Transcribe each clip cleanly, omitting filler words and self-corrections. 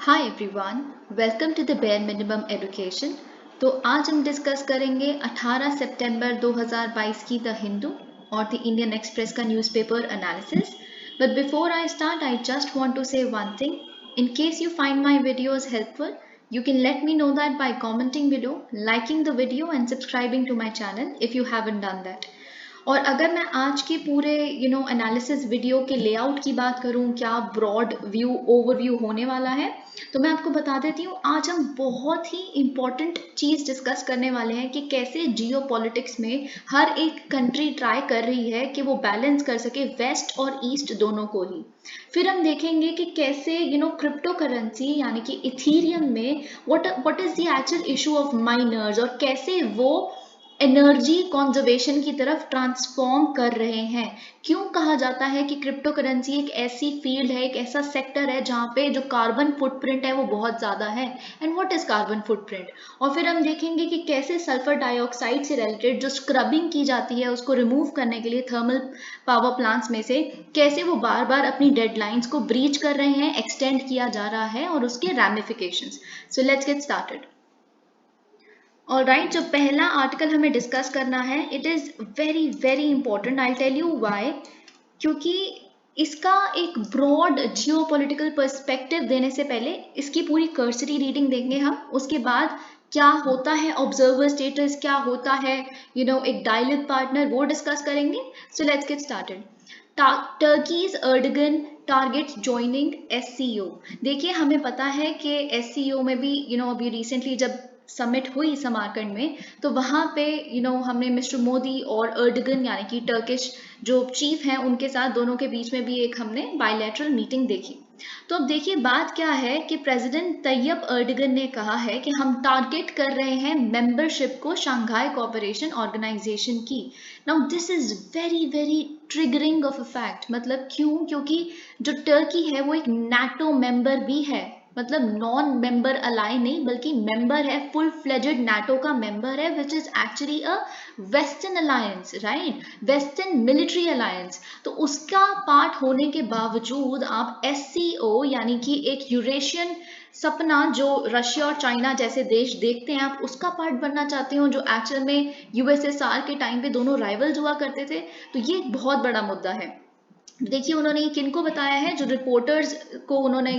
Hi everyone, welcome to the bare minimum education. तो आज हम डिस्कस करेंगे 18 सितंबर 2022 की द हिंदू और द इंडियन एक्सप्रेस का newspaper analysis. But before I start I just want to say one thing. In case you find my videos helpful, you can let me know that by commenting below, liking the video and subscribing to my channel if you haven't done that. और अगर मैं आज के पूरे analysis video के layout की बात करूं, क्या ब्रॉड व्यू ओवरव्यू होने वाला है, तो मैं आपको बता देती हूँ। आज हम बहुत ही इम्पॉर्टेंट चीज़ डिस्कस करने वाले हैं कि कैसे जियो पॉलिटिक्स में हर एक कंट्री ट्राई कर रही है कि वो बैलेंस कर सके वेस्ट और ईस्ट दोनों को ही। फिर हम देखेंगे कि कैसे क्रिप्टो करेंसी यानी कि इथीरियम में what is the actual issue of miners और कैसे वो एनर्जी कंजर्वेशन की तरफ ट्रांसफॉर्म कर रहे हैं। क्यों कहा जाता है कि क्रिप्टो करेंसी एक ऐसी फील्ड है, एक ऐसा सेक्टर है जहाँ पे जो कार्बन फुटप्रिंट है वो बहुत ज़्यादा है, and what is carbon footprint. और फिर हम देखेंगे कि कैसे सल्फर डाइऑक्साइड से रिलेटेड जो स्क्रबिंग की जाती है उसको रिमूव करने के लिए थर्मल पावर प्लांट्स में से कैसे वो बार बार अपनी डेडलाइंस को ब्रीच कर रहे हैं, एक्सटेंड किया जा रहा है और उसके ramifications. So let's get started. Alright, जो पहला आर्टिकल हमें डिस्कस करना है, it is very very important. I tell you why. क्योंकि इसका एक ब्रॉड जियोपॉलिटिकल पर्सपेक्टिव देने से पहले इसकी पूरी कर्सरी रीडिंग देंगे हम। उसके बाद क्या होता है ऑब्जर्वर स्टेटस, क्या होता है एक डायलॉग पार्टनर, वो डिस्कस करेंगे। So let's get started. Turkey's Erdogan targets joining SCO। देखिए, हमें पता है कि SCO में भी अभी रिसेंटली जब समिट हुई समरकंद में, तो वहाँ पे हमने मिस्टर मोदी और अर्डगन यानी कि टर्किश जो चीफ हैं उनके साथ दोनों के बीच में भी एक हमने बायलैटरल मीटिंग देखी। तो अब देखिए बात क्या है कि प्रेसिडेंट तैयब अर्डगन ने कहा है कि हम टारगेट कर रहे हैं मेंबरशिप को शंघाई कोऑपरेशन ऑर्गेनाइजेशन की। Now this is very very triggering of a fact. मतलब क्यों? क्योंकि जो टर्की है वो एक नाटो मेंबर भी है, मतलब नॉन मेंबर अलाई नहीं बल्कि मेंबर है, फुल फ्लेजेड नाटो का मेंबर है, which is actually a western alliance, right, western military alliance. तो उसका पार्ट होने के बावजूद आप SCO यानी कि एक यूरेशियन सपना जो रशिया और चाइना जैसे देश देखते हैं, आप उसका पार्ट बनना चाहते हो, जो एक्चुअल में USSR के टाइम पे दोनों राइवल्स हुआ करते थे। तो ये एक बहुत बड़ा मुद्दा है। देखिए, उन्होंने ये किनको बताया है, जो रिपोर्टर्स को उन्होंने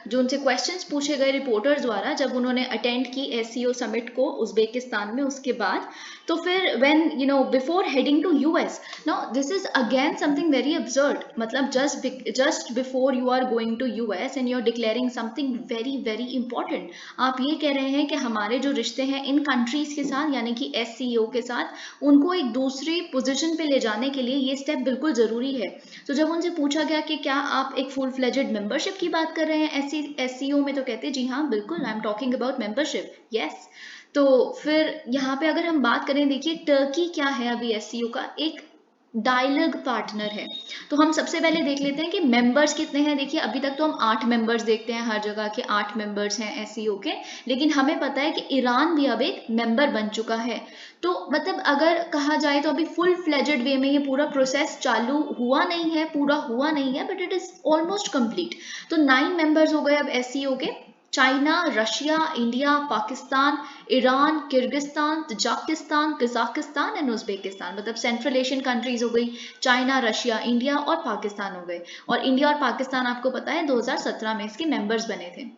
जो उनसे क्वेश्चंस पूछे गए रिपोर्टर्स द्वारा जब उन्होंने अटेंड की SCO समिट को उज्बेकिस्तान में, उसके बाद तो फिर when before heading to US, now this is again something very absurd. मतलब just before you are going to US and you are declaring something very very important, आप ये कह रहे हैं कि हमारे जो रिश्ते हैं इन कंट्रीज के साथ यानी कि SCO के साथ, उनको एक दूसरी पोजिशन पे ले जाने के लिए ये स्टेप बिल्कुल जरूरी है। तो जब उनसे पूछा गया कि क्या आप एक फुल फ्लेजेड मेंबरशिप की बात कर रहे हैं SCO में, तो कहते जी हाँ बिल्कुल, I am talking about membership, yes. तो फिर यहाँ पे अगर हम बात करें, देखिए टर्की क्या है अभी SCO का एक डायलॉग पार्टनर है। तो हम सबसे पहले देख लेते हैं कि मेंबर्स कितने हैं। देखिए, अभी तक तो हम 8 मेंबर्स देखते हैं, हर जगह के 8 मेंबर्स हैं SCO के, लेकिन हमें पता है कि ईरान भी अब एक मेंबर बन चुका है। तो मतलब अगर कहा जाए तो अभी फुल फ्लेजेड वे में ये पूरा प्रोसेस चालू हुआ नहीं है, पूरा हुआ नहीं है, but it is almost complete. तो 9 मेंबर्स हो गए अब SCO के। China, Russia, India, Pakistan, Iran, Kyrgyzstan, Tajikistan, Kazakhstan and Uzbekistan, मतलब सेंट्रल एशियन कंट्रीज हो गई। चाइना, रशिया, इंडिया और पाकिस्तान हो गए। और इंडिया और पाकिस्तान आपको पता है 2017 में इसके मेंबर्स बने थे।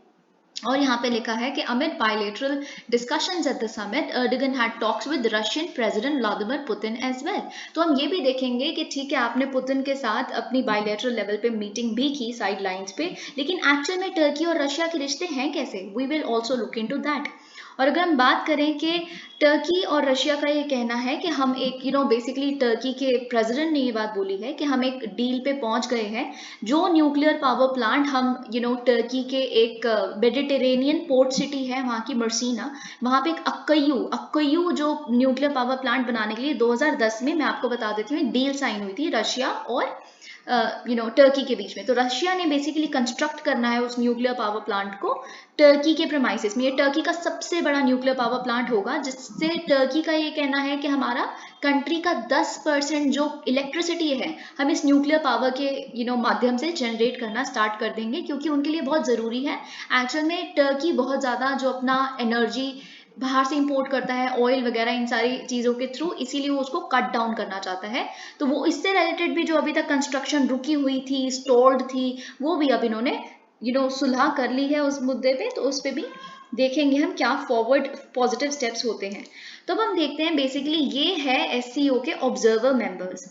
और यहाँ पे लिखा है कि amid bilateral discussions at the summit, Erdogan had talks with Russian president Vladimir Putin as well. तो हम ये भी देखेंगे कि ठीक है, आपने पुतिन के साथ अपनी बायलैटरल लेवल पे मीटिंग भी की साइड लाइन्स पे, लेकिन एक्चुअल में टर्की और रशिया के रिश्ते हैं कैसे, we will also look into that. और अगर हम बात करें कि टर्की और रशिया का ये कहना है कि हम एक बेसिकली टर्की के प्रेसिडेंट ने ये बात बोली है कि हम एक डील पे पहुंच गए हैं, जो न्यूक्लियर पावर प्लांट हम टर्की के एक मेडिटेरेनियन पोर्ट सिटी है वहाँ की मर्सीना, वहाँ पे एक अक्कयू जो न्यूक्लियर पावर प्लांट बनाने के लिए 2010 में, मैं आपको बता देती हूँ, डील साइन हुई थी रशिया और टर्की के बीच में। तो रशिया ने बेसिकली कंस्ट्रक्ट करना है उस न्यूक्लियर पावर प्लांट को टर्की के प्रेमाइसिस में। ये टर्की का सबसे बड़ा न्यूक्लियर पावर प्लांट होगा, जिससे टर्की का ये कहना है कि हमारा कंट्री का 10% जो इलेक्ट्रिसिटी है हम इस न्यूक्लियर पावर के माध्यम से जनरेट करना स्टार्ट कर देंगे, क्योंकि उनके लिए बहुत ज़रूरी है। एक्चुअल में टर्की बहुत ज़्यादा जो अपना एनर्जी बाहर से इंपोर्ट करता है, ऑयल वगैरह इन सारी चीज़ों के थ्रू, इसीलिए वो उसको कट डाउन करना चाहता है। तो वो इससे रिलेटेड भी जो अभी तक कंस्ट्रक्शन रुकी हुई थी, स्टॉल्ड थी, वो भी अब इन्होंने सुलह कर ली है उस मुद्दे पे। तो उस पर भी देखेंगे हम क्या फॉरवर्ड पॉजिटिव स्टेप्स होते हैं। तो अब हम देखते हैं बेसिकली ये है SCO के ऑब्जर्वर मेंबर्स।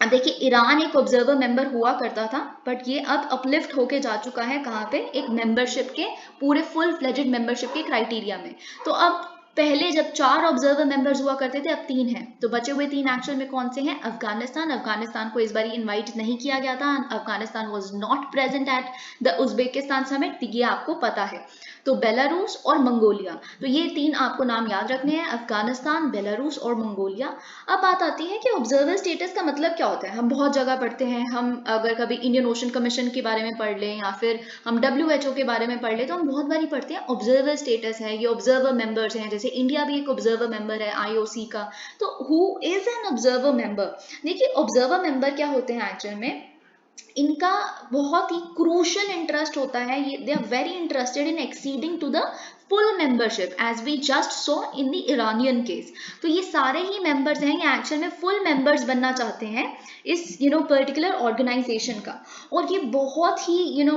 अब देखिए ईरान एक ऑब्जर्वर मेंबर हुआ करता था, बट ये अब अपलिफ्ट होके जा चुका है कहाँ पे, एक मेंबरशिप के पूरे फुल फ्लेजेड मेंबरशिप के क्राइटेरिया में। तो अब पहले जब 4 ऑब्जर्वर मेंबर्स हुआ करते थे, अब 3 हैं। तो बचे हुए 3 एक्चुअल में कौन से हैं? अफगानिस्तान को इस बार इनवाइट नहीं किया गया था। Afghanistan was not present at the Uzbekistan summit, ये आपको पता है। तो बेलारूस और मंगोलिया, तो ये 3 आपको नाम याद रखने हैं, अफगानिस्तान, बेलारूस और मंगोलिया। अब बात आती है कि ऑब्जर्वर स्टेटस का मतलब क्या होता है। हम बहुत जगह पढ़ते हैं, हम अगर कभी इंडियन ओशन कमीशन के बारे में पढ़ लें या फिर हम WHO के बारे में पढ़ लें, तो हम बहुत बारी पढ़ते हैं ऑब्जर्वर स्टेटस है, ये ऑब्जर्वर मेंबर्स हैं। जैसे इंडिया भी एक ऑब्जर्वर मेंबर है IOC का। तो who is an observer member? देखिए ऑब्जर्वर मेंबर क्या होते हैं एक्चुअल में, इनका बहुत ही क्रूशल इंटरेस्ट होता है, they are very interested in acceding to the full membership as we just saw in the Iranian case. तो ये सारे ही मेंबर्स हैं, ये एक्चुअल में फुल मेंबर्स बनना चाहते हैं इस पर्टिकुलर ऑर्गेनाइजेशन का। और ये बहुत ही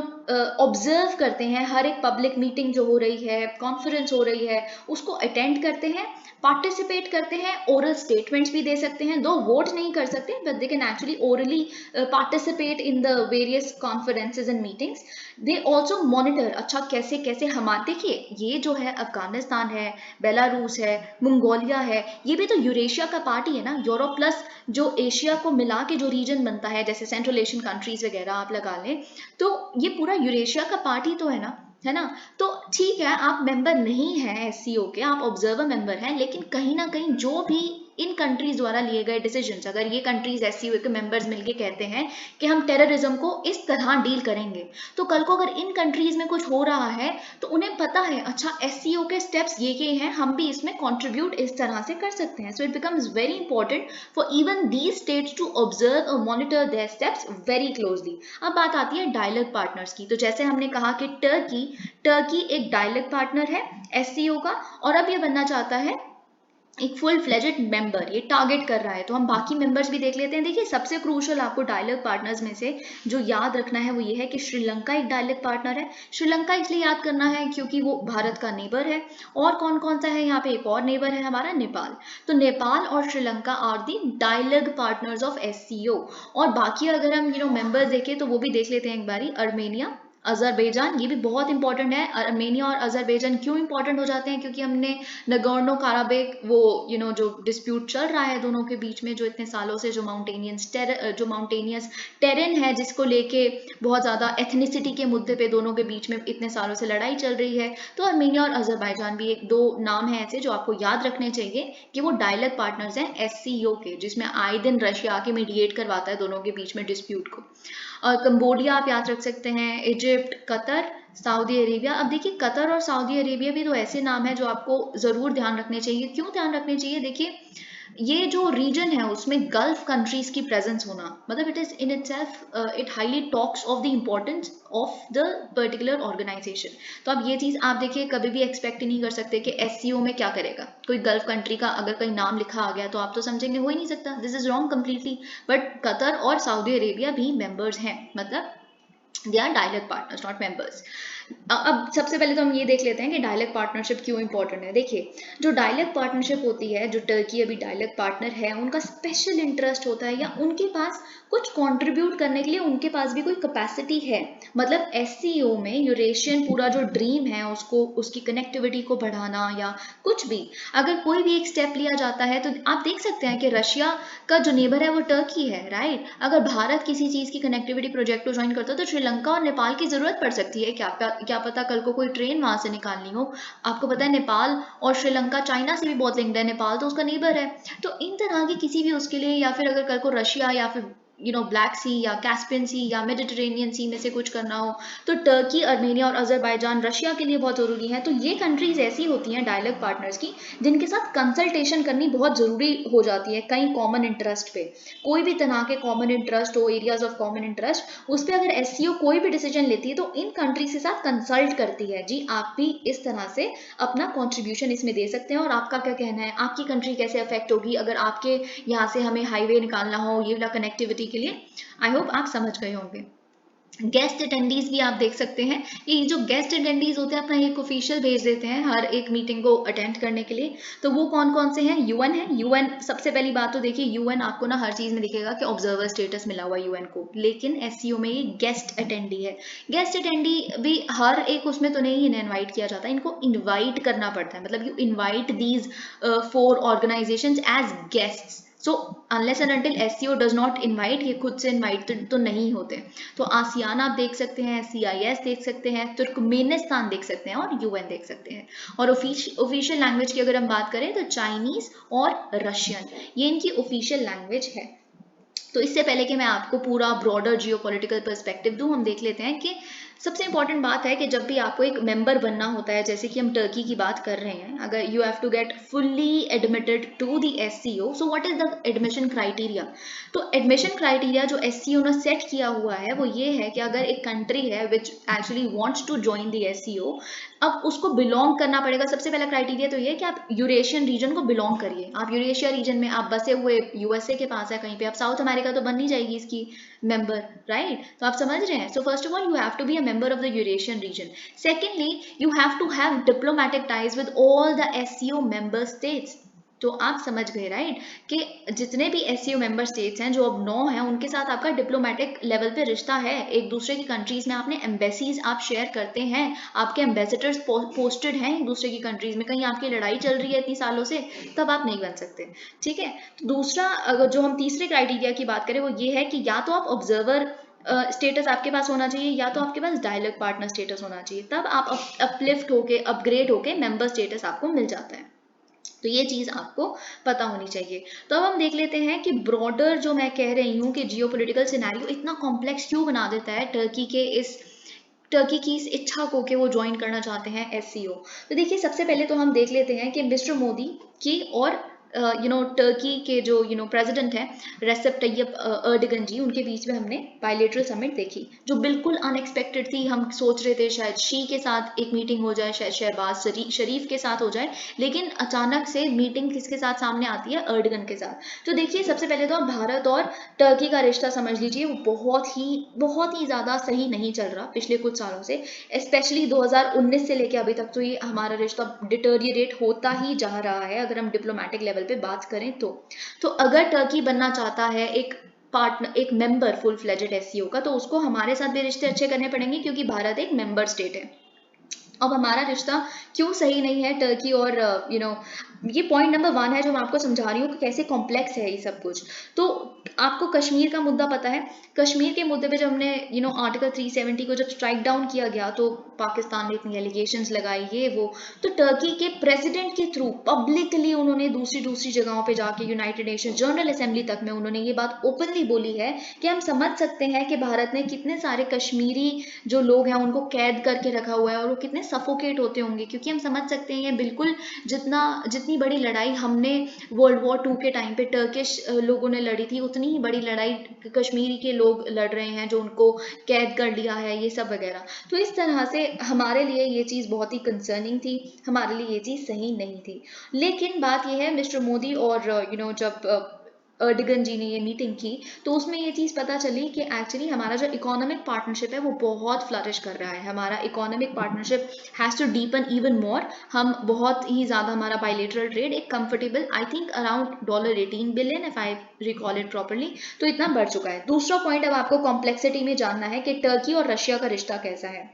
ऑब्जर्व करते हैं, हर एक पब्लिक मीटिंग जो हो रही है, कॉन्फ्रेंस हो रही है, उसको अटेंड करते हैं, पार्टिसिपेट करते हैं, ओरल स्टेटमेंट्स भी दे सकते हैं, दो वोट नहीं कर सकते, but they can actually orally participate in the various conferences and meetings. They also monitor, अच्छा कैसे कैसे हम देखिए ये जो है अफगानिस्तान है, बेलारूस है, मंगोलिया है, ये भी तो यूरेशिया का पार्ट ही है ना। यूरोप प्लस जो एशिया को मिला के जो रीजन बनता है, जैसे सेंट्रल एशियन कंट्रीज वगैरह आप लगा लें, तो ये पूरा यूरेशिया का पार्ट ही तो है ना, है ना। तो ठीक है, आप मेंबर नहीं हैं SCO के, आप ऑब्जर्वर मेंबर हैं, लेकिन कहीं ना कहीं जो भी इन कंट्रीज द्वारा लिए गए डिसीजंस, अगर ये कंट्रीज SCO के मेंबर्स मिलके कहते हैं कि हम टेररिज्म को इस तरह डील करेंगे, तो कल को अगर इन कंट्रीज में कुछ हो रहा है तो उन्हें पता है अच्छा SCO के स्टेप्स ये हैं, हम भी इसमें कंट्रीब्यूट इस तरह से कर सकते हैं। So it becomes very important for even these states to observe और monitor their steps very closely. अब बात आती है डायलॉग पार्टनर्स की। तो जैसे हमने कहा कि टर्की एक डायलॉग पार्टनर है SCO का, और अब ये बनना चाहता है एक फुल फ्लेजेड मेंबर, ये टारगेट कर रहा है। तो हम बाकी मेंबर्स भी देख लेते हैं। देखिए सबसे क्रूशल आपको डायलॉग पार्टनर्स में से जो याद रखना है वो ये है कि श्रीलंका एक डायलॉग पार्टनर है। श्रीलंका इसलिए याद करना है क्योंकि वो भारत का नेबर है। और कौन कौन सा है यहाँ पे, एक और नेबर है हमारा नेपाल। तो नेपाल और Sri Lanka are the dialogue partners of SCO। और बाकी अगर हम मेंबर्स देखें तो वो भी देख लेते हैं एक बारी। अर्मेनिया, अजरबैजान, ये भी बहुत इंपॉर्टेंट है। अर्मेनिया और अजरबैजान क्यों इंपॉर्टेंट हो जाते हैं? क्योंकि हमने नगोर्नो काराबाख वो जो डिस्प्यूट चल रहा है दोनों के बीच में, जो इतने सालों से जो माउंटेनियस टेरेन है, जिसको लेके बहुत ज़्यादा एथनिसिटी के मुद्दे पे दोनों के बीच में इतने सालों से लड़ाई चल रही है। तो अर्मेनिया और अजरबैजान भी एक दो नाम है ऐसे जो आपको याद रखने चाहिए कि वो डायलॉग पार्टनर्स हैं SCO के, जिसमें आए दिन रशिया आके मीडिएट करवाता है दोनों के बीच में डिस्प्यूट को। और कंबोडिया आप याद रख सकते हैं, इजिप्ट, कतर, सऊदी अरेबिया। अब देखिए कतर और सऊदी अरेबिया भी तो ऐसे नाम है जो आपको ज़रूर ध्यान रखने चाहिए। क्यों ध्यान रखने चाहिए? देखिए ये जो रीजन है उसमें गल्फ कंट्रीज की प्रेजेंस होना, मतलब it is in itself it highly talks of the importance of the particular organisation. तो अब ये चीज़ आप देखिए कभी भी एक्सपेक्ट ही नहीं कर सकते कि SCO में क्या करेगा। कोई गल्फ कंट्री का अगर कोई नाम लिखा आ गया तो आप तो समझेंगे हो ही नहीं सकता, this is wrong completely. But Qatar और सऊदी अरेबिया भी मेंबर्स हैं, मतलब they are dialogue partners not members. अब सबसे पहले तो हम ये देख लेते हैं कि डायलॉग पार्टनरशिप क्यों इंपॉर्टेंट है। देखिए जो डायलॉग पार्टनरशिप होती है, जो टर्की अभी डायलॉग पार्टनर है, उनका स्पेशल इंटरेस्ट होता है या उनके पास कुछ कंट्रीब्यूट करने के लिए उनके पास भी कोई कैपेसिटी है। मतलब SCO में यूरेशियन पूरा जो ड्रीम है उसको, उसकी कनेक्टिविटी को बढ़ाना या कुछ भी, अगर कोई भी एक स्टेप लिया जाता है तो आप देख सकते हैं कि रशिया का जो नेबर है वो टर्की है, राइट। अगर भारत किसी चीज़ की कनेक्टिविटी प्रोजेक्ट को ज्वाइन करता है तो श्रीलंका और नेपाल की ज़रूरत पड़ सकती है। क्या पता कल को कोई ट्रेन वहां से निकालनी हो। आपको पता है नेपाल और श्रीलंका चाइना से भी बहुत लिंक्ड है, नेपाल तो उसका नेबर है। तो इन तरह की किसी भी उसके लिए, या फिर अगर कल को रशिया या फिर ब्लैक सी या कैस्पियन सी या मेडिटेरेनियन सी में से कुछ करना हो, तो टर्की, अर्मेनिया और अजरबैजान रशिया के लिए बहुत ज़रूरी है। तो ये कंट्रीज ऐसी होती हैं डायलॉग पार्टनर्स की जिनके साथ कंसल्टेशन करनी बहुत ज़रूरी हो जाती है कई कॉमन इंटरेस्ट पे। कोई भी तरह के कॉमन इंटरेस्ट हो, एरियाज ऑफ कॉमन इंटरेस्ट, उस पर अगर एससीओ कोई भी डिसीजन लेती है तो इन कंट्रीज के साथ कंसल्ट करती है, जी आप भी इस तरह से अपना कॉन्ट्रीब्यूशन इसमें दे सकते हैं और आपका क्या कहना है, आपकी कंट्री कैसे अफेक्ट होगी अगर आपके यहाँ से हमें हाईवे निकालना हो ये वाला कनेक्टिविटी के लिए। आई होप आप समझ गए होंगे। गेस्ट अटेंडीज भी आप देख सकते हैं, ये जो गेस्ट अटेंडीज होते हैं अपना एक ऑफिशियल भेज देते हैं हर एक मीटिंग को अटेंड करने के लिए। तो वो कौन कौन से हैं? यूएन है। यूएन सबसे पहली बात तो देखिए, यूएन आपको ना हर चीज में दिखेगा कि ऑब्जर्वर स्टेटस मिला हुआ यूएन को, लेकिन एससीओ में ये गेस्ट अटेंडी है। गेस्ट अटेंडी भी हर एक उसमें तो नहीं इन्हें इन्वाइट किया जाता, इनको इन्वाइट करना पड़ता है, मतलब you invite these 4 organisations as guests. So unless and until SCO does not invite, ये खुद से इनवाइट तो नहीं होते। तो आसियान आप देख सकते हैं, सीआईएस देख सकते हैं, तुर्कमेनिस्तान देख सकते हैं और यूएन देख सकते हैं। और ऑफिशियल लैंग्वेज की अगर हम बात करें तो चाइनीज और रशियन, ये इनकी ऑफिशियल लैंग्वेज है। तो इससे पहले कि मैं आपको पूरा ब्रॉडर जियोपॉलिटिकल पर्सपेक्टिव दूं, हम देख लेते हैं कि सबसे इंपॉर्टेंट बात है कि जब भी आपको एक मेंबर बनना होता है, जैसे कि हम टर्की की बात कर रहे हैं, अगर you have to get fully admitted to the SCO, so what is the admission criteria? तो एडमिशन क्राइटेरिया जो एससीओ ने सेट किया हुआ है वो ये है कि अगर एक कंट्री है which actually wants to join the SCO, अब उसको बिलोंग करना पड़ेगा। सबसे पहला क्राइटेरिया तो ये है कि आप यूरेशियन रीजन को बिलोंग करिए। आप यूरेशिया रीजन में आप बसे हुए, यूएसए के पास है कहीं पे, आप साउथ अमेरिका तो बन नहीं जाएगी इसकी मेंबर, राइट? तो आप समझ रहे हैं। So first of all you have to be a member of the Eurasian region. Secondly you have to have diplomatic ties with all the SCO member states. तो आप समझ गए राइट कि जितने भी एससीओ मेंबर स्टेट्स हैं, जो अब 9 हैं, उनके साथ आपका डिप्लोमेटिक लेवल पे रिश्ता है। एक दूसरे की कंट्रीज में आपने एम्बेसीज आप शेयर करते हैं, आपके एम्बेसडर्स पोस्टेड हैं एक दूसरे की कंट्रीज में, कहीं आपकी लड़ाई चल रही है इतनी सालों से, तब आप नहीं बन सकते, ठीक है। तो दूसरा, अगर जो हम तीसरे क्राइटेरिया की बात करें वो ये है कि या तो आप ऑब्जर्वर स्टेटस आपके पास होना चाहिए, या तो आपके पास डायलॉग पार्टनर स्टेटस होना चाहिए, तब आप अपलिफ्ट होके, अपग्रेड होके मेंबर स्टेटस आपको मिल जाता है। तो ये चीज आपको पता होनी चाहिए। तो अब हम देख लेते हैं कि ब्रॉडर जो मैं कह रही हूँ कि जियोपॉलिटिकल सिनेरियो इतना कॉम्प्लेक्स क्यों बना देता है टर्की की इस इच्छा को कि वो ज्वाइन करना चाहते हैं एससीओ। तो देखिए, सबसे पहले तो हम देख लेते हैं कि मिस्टर मोदी की और टर्की के जो प्रेसिडेंट हैं रेसेप तैयब अर्दोगन जी, उनके बीच में हमने बायलैटरल समिट देखी जो बिल्कुल अनएक्सपेक्टेड थी। हम सोच रहे थे शायद शी के साथ एक मीटिंग हो जाए, शायद शहबाज शरीफ के साथ हो जाए, लेकिन अचानक से मीटिंग किसके साथ सामने आती है? अर्दोगन के साथ। तो देखिए, सबसे पहले तो आप भारत और टर्की का रिश्ता समझ लीजिए, वो बहुत ही ज़्यादा सही नहीं चल रहा पिछले कुछ सालों से, स्पेशली 2019 से लेके अभी तक। तो ये हमारा रिश्ता डिटोरिएट होता ही जा रहा है अगर हम डिप्लोमेटिक लेवल पे बात करें तो अगर टर्की बनना चाहता है एक पार्टनर, एक मेंबर फुल फ्लेजेड एससीओ का, तो उसको हमारे साथ भी रिश्ते अच्छे करने पड़ेंगे क्योंकि भारत एक मेंबर स्टेट है। अब हमारा रिश्ता क्यों सही नहीं है टर्की और ये पॉइंट नंबर 1 है जो मैं आपको समझा रही हूँ कि कैसे कॉम्प्लेक्स है ये सब कुछ। तो आपको कश्मीर का मुद्दा पता है। कश्मीर के मुद्दे पे जब हमने आर्टिकल 370 को जब स्ट्राइक डाउन किया गया तो पाकिस्तान ने इतनी एलिगेशंस लगाई, ये वो। तो टर्की के प्रेसिडेंट के थ्रू पब्लिकली उन्होंने दूसरी जगहों पे जाके यूनाइटेड नेशन जनरल असेंबली तक में उन्होंने ये बात ओपनली बोली है कि हम समझ सकते हैं कि भारत ने कितने सारे कश्मीरी जो लोग हैं उनको कैद करके रखा हुआ है और वो कितने सफोकेट होते होंगे, क्योंकि हम समझ सकते हैं ये बिल्कुल जितनी बड़ी लड़ाई हमने वर्ल्ड वॉर 2 के टाइम पे टर्किश लोगों ने लड़ी थी, उतनी ही बड़ी लड़ाई कश्मीरी के लोग लड़ रहे हैं जो उनको कैद कर लिया है, ये सब वगैरह। तो इस तरह से हमारे लिए ये चीज़ बहुत ही कंसर्निंग थी, हमारे लिए ये चीज़ सही नहीं थी। लेकिन बात यह है, मिस्टर मोदी और जब अर्दोगन जी ने ये मीटिंग की तो उसमें ये चीज़ पता चली कि एक्चुअली हमारा जो इकोनॉमिक पार्टनरशिप है वो बहुत फ्लरिश कर रहा है। हमारा economic partnership has to deepen even more. हम बहुत ही ज़्यादा, हमारा बायलैटरल ट्रेड एक comfortable, I think around $18 billion, if I recall it properly, तो इतना बढ़ चुका है। दूसरा पॉइंट अब आपको कॉम्प्लेक्सिटी में जानना है कि टर्की और रशिया का रिश्ता कैसा है।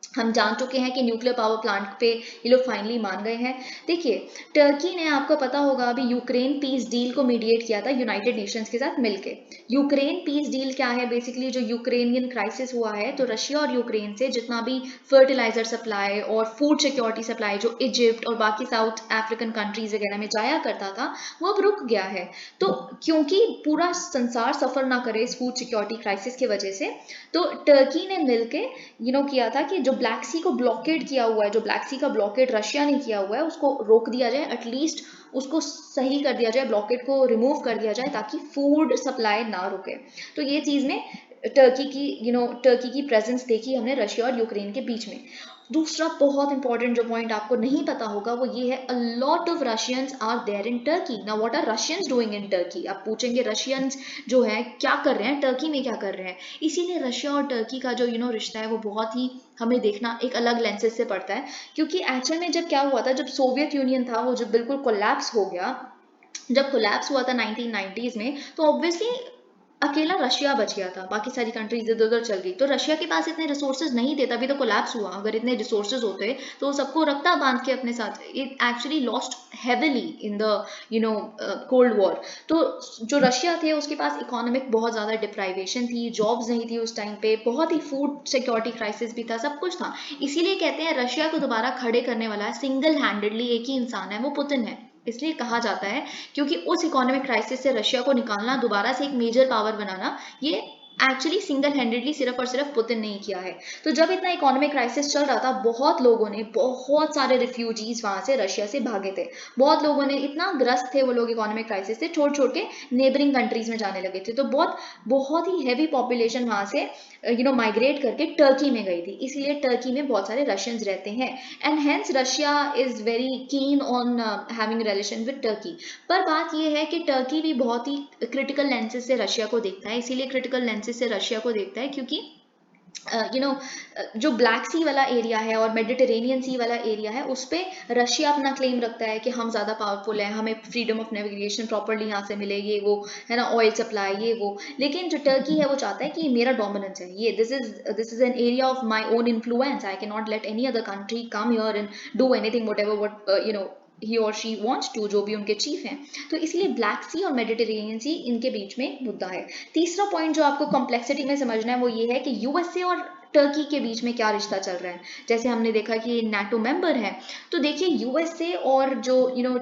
हम जान चुके हैं कि न्यूक्लियर पावर प्लांट पे ये लोग फाइनली मान गए हैं। देखिए, टर्की ने, आपको पता होगा, अभी यूक्रेन पीस डील को मीडिएट किया था यूनाइटेड नेशंस के साथ मिलके। यूक्रेन पीस डील क्या है? बेसिकली जो यूक्रेनियन क्राइसिस हुआ है, तो रशिया और यूक्रेन से जितना भी फर्टिलाइजर सप्लाई और फूड सिक्योरिटी सप्लाई जो इजिप्ट और बाकी साउथ अफ्रीकन कंट्रीज वगैरह में जाया करता था, वो अब रुक गया है। तो क्योंकि पूरा संसार सफर ना करे इस फूड सिक्योरिटी क्राइसिस की वजह से, तो टर्की ने मिलके किया था कि जो ब्लैक सी को ब्लॉकेड किया हुआ है, जो ब्लैक सी का ब्लॉकेड रशिया ने किया हुआ है, उसको रोक दिया जाए, एटलीस्ट उसको सही कर दिया जाए, ब्लॉकेड को रिमूव कर दिया जाए, ताकि फूड सप्लाई ना रुके। तो ये चीज़ में टर्की की प्रेजेंस देखी हमने रशिया और यूक्रेन के बीच में। दूसरा बहुत इंपॉर्टेंट जो पॉइंट आपको नहीं पता होगा वो ये है, a lot of Russians are there in Turkey. Now what are Russians doing in Turkey? आप पूछेंगे रशियंस जो है क्या कर रहे हैं टर्की में, क्या कर रहे हैं? इसीलिए रशिया और टर्की का जो रिश्ता है वो बहुत ही हमें देखना एक अलग लेंसेज से पड़ता है। क्योंकि एक्चुअल में जब क्या हुआ था, जब सोवियत यूनियन था वो जब बिल्कुल कोलैप्स हो गया, जब कोलैप्स हुआ था 1990s में, तो ऑब्वियसली अकेला रशिया बच गया था, बाकी सारी कंट्रीज इधर उधर चल गई। तो रशिया के पास इतने रिसोर्सेज नहीं थे, तभी तो कोलैप्स हुआ। अगर इतने रिसोर्सेज होते तो सबको रखता बांध के अपने साथ। It actually lost heavily in the cold war. तो जो रशिया थे उसके पास इकोनॉमिक बहुत ज़्यादा डिप्राइवेशन थी, जॉब्स नहीं थी उस टाइम पे, बहुत ही फूड सिक्योरिटी क्राइसिस भी था, सब कुछ था। इसीलिए कहते हैं रशिया को दोबारा खड़े करने वाला सिंगल हैंडेडली एक ही इंसान है, वो पुतिन है। इसलिए कहा जाता है क्योंकि उस इकोनॉमिक क्राइसिस से रशिया को निकालना, दोबारा से एक मेजर पावर बनाना, ये एक्चुअली सिंगल हैंडेडली सिर्फ और सिर्फ पुतिन ने ही किया है। तो जब इतना इकोनॉमिक क्राइसिस चल रहा था, बहुत लोगों ने, बहुत सारे रिफ्यूजीज वहां से रशिया से भागे थे। बहुत लोगों ने, इतना ग्रस्त थे वो लोग इकोनॉमिक क्राइसिस से, छोड़ छोड़ के नेबरिंग कंट्रीज में जाने लगे थे। तो बहुत बहुत ही हैवी पॉपुलेशन वहां से माइग्रेट करके टर्की में गई थी। इसीलिए टर्की में बहुत सारे रशियंस रहते हैं, and hence Russia is very keen on having relation with Turkey. पर बात यह है कि टर्की भी बहुत ही क्रिटिकल लेंसेज से रशिया को देखता है। इसीलिए क्रिटिकल लेंसेज से रशिया को देखता है क्योंकि जो ब्लैक सी वाला एरिया है और मेडिटेरेनियन सी वाला एरिया है, उस पर रशिया अपना क्लेम रखता है कि हम ज़्यादा पावरफुल हैं, हमें फ्रीडम ऑफ नेविगेशन प्रॉपरली यहाँ से मिले, ये वो है ना, ऑयल सप्लाई ये वो। लेकिन जो टर्की है वो चाहता है कि मेरा डोमिनेंस है, ये this is an area of my own influence, I can not let any other country come here and do anything what ever what he और शी वॉन्ट्स टू, जो भी उनके चीफ हैं। तो इसलिए ब्लैक सी और मेडिटेरेनियन सी इनके बीच में मुद्दा है। तीसरा पॉइंट जो आपको कॉम्प्लेक्सिटी में समझना है वो ये है कि यूएसए और टर्की के बीच में क्या रिश्ता चल रहा है। जैसे हमने देखा कि नाटो मेंबर है, तो देखिए यूएसए और जो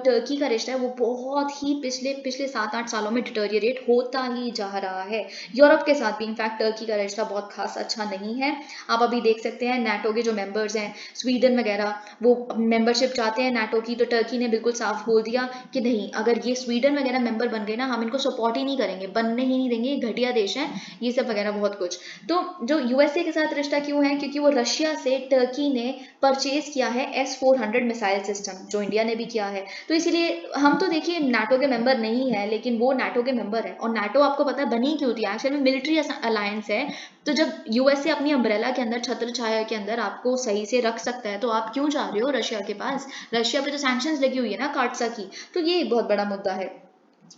टर्की का रिश्ता है वो बहुत ही पिछले पिछले 7-8 सालों में डिटोरिएट होता ही जा रहा है। यूरोप के साथ भी इनफैक्ट टर्की का रिश्ता बहुत खास अच्छा नहीं है। आप अभी देख सकते हैं नाटो के जो मेंबर्स हैं, स्वीडन वगैरह, वो मेंबरशिप चाहते हैं नाटो की, तो टर्की ने बिल्कुल साफ बोल दिया कि नहीं, अगर ये स्वीडन वगैरह मेंबर बन गए ना, हम इनको सपोर्ट ही नहीं करेंगे, बनने ही नहीं देंगे, घटिया देश है ये सब वगैरह बहुत कुछ। तो जो यूएसए के साथ रिश्ता क्यों है? क्योंकि वो रशिया से टर्की ने परचेज किया है S-400 मिसाइल सिस्टम, जो इंडिया ने भी किया है। तो इसीलिए हम तो देखिए नाटो के मेंबर नहीं है, लेकिन वो नाटो के मेंबर है। और नाटो आपको पता है बनी क्यों थी? एक्चुअली में मिलिट्री अलायंस है। तो जब यूएसए अपनी अम्ब्रेला के अंदर, छत्र छाया के अंदर आपको सही से रख सकता है, तो आप क्यों जा रहे हो रशिया के पास? रशिया पे तो सैंक्शंस लगी हुई है ना काटसा की। तो ये बहुत बड़ा मुद्दा है।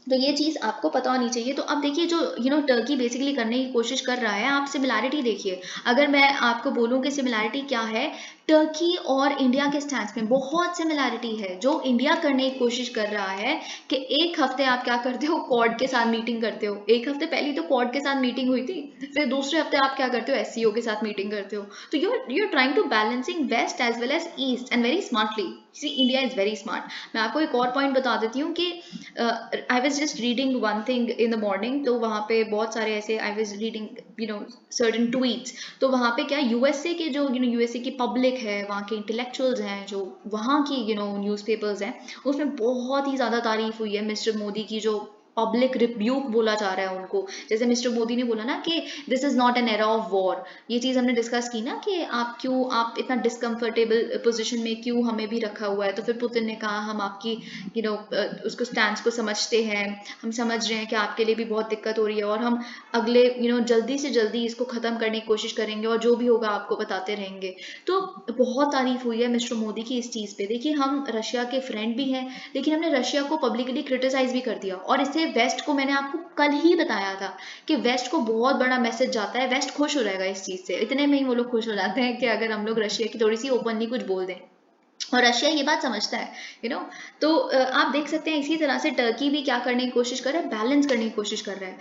तो ये चीज़ आपको पता होनी चाहिए। तो अब देखिए जो टर्की बेसिकली करने की कोशिश कर रहा है, आप सिमिलैरिटी देखिए। अगर मैं आपको बोलूँ कि सिमिलैरिटी क्या है, टर्की और इंडिया के स्टैंड में बहुत सिमिलैरिटी है। जो इंडिया करने की कोशिश कर रहा है कि एक हफ्ते आप क्या करते हो, क्वाड के साथ मीटिंग करते हो। एक हफ्ते पहले तो क्वाड के साथ मीटिंग हुई थी, फिर दूसरे हफ्ते आप क्या करते हो, एससीओ के साथ मीटिंग करते हो। तो you are trying to balancing west as well as east and very smartly. See India is very smart. मैं आपको एक और पॉइंट बता देती हूँ कि I was just reading one thing in the morning, तो वहाँ पे बहुत सारे ऐसे I was reading certain tweets. तो वहाँ पे क्या, यूएसए के जो यूएसए की पब्लिक है, वहाँ के इंटेलेक्चुअल्स हैं, जो वहाँ की न्यूज़पेपर्स हैं, उसमें बहुत ही ज़्यादा तारीफ हुई है मिस्टर मोदी की। जो पब्लिक रिब्यूक बोला जा रहा है उनको, जैसे मिस्टर मोदी ने बोला ना कि this is not an era of war. ये चीज़ हमने डिस्कस की ना कि आप इतना डिसकंफर्टेबल पोजीशन में क्यों हमें भी रखा हुआ है। तो फिर पुतिन ने कहा हम आपकी उसको स्टैंड को समझते हैं, हम समझ रहे हैं कि आपके लिए भी बहुत दिक्कत हो रही है, और हम अगले जल्दी से जल्दी इसको ख़त्म करने की कोशिश करेंगे, और जो भी होगा आपको बताते रहेंगे। तो बहुत तारीफ हुई है मिस्टर मोदी की इस चीज़ पे। देखिए हम रशिया के फ्रेंड भी हैं, लेकिन हमने रशिया को पब्लिकली क्रिटिसाइज भी कर दिया, और इससे वेस्ट को, मैंने आपको कल ही बताया था कि वेस्ट को बहुत बड़ा मैसेज जाता है, वेस्ट खुश हो जाएगा इस चीज़ से, इतने में ही वो लोग खुश हो जाते हैं कि अगर हम लोग रशिया की थोड़ी सी ओपनली कुछ बोल दें, और रशिया ये बात समझता है, तो आप देख सकते हैं इसी तरह से टर्की भी क्या करने की कोशिश कर रहा है, बैलेंस करने की कोशिश कर रहा है।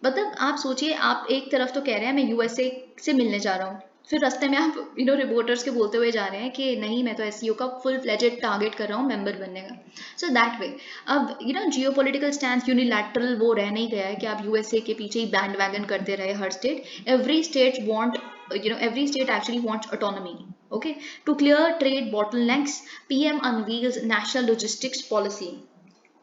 मतलब आप सोचिए, आप एक तरफ तो कह रहे हैं मैं यूएसए से मिलने जा रहा हूँ, फिर रास्ते में आप रिपोर्टर्स के बोलते हुए जा रहे हैं कि नहीं मैं तो एससीओ का फुल फ्लेजेड टारगेट कर रहा हूँ मेंबर बनने का। सो दैट वे अब जियो पॉलिटिकल स्टैंड यूनिलैटरल वो रह नहीं गया है कि आप यूएसए के पीछे ही बैंड वैगन करते रहे हर स्टेट। Every state want every state actually wants autonomy. Okay, to clear trade bottlenecks, PM unveils national logistics policy.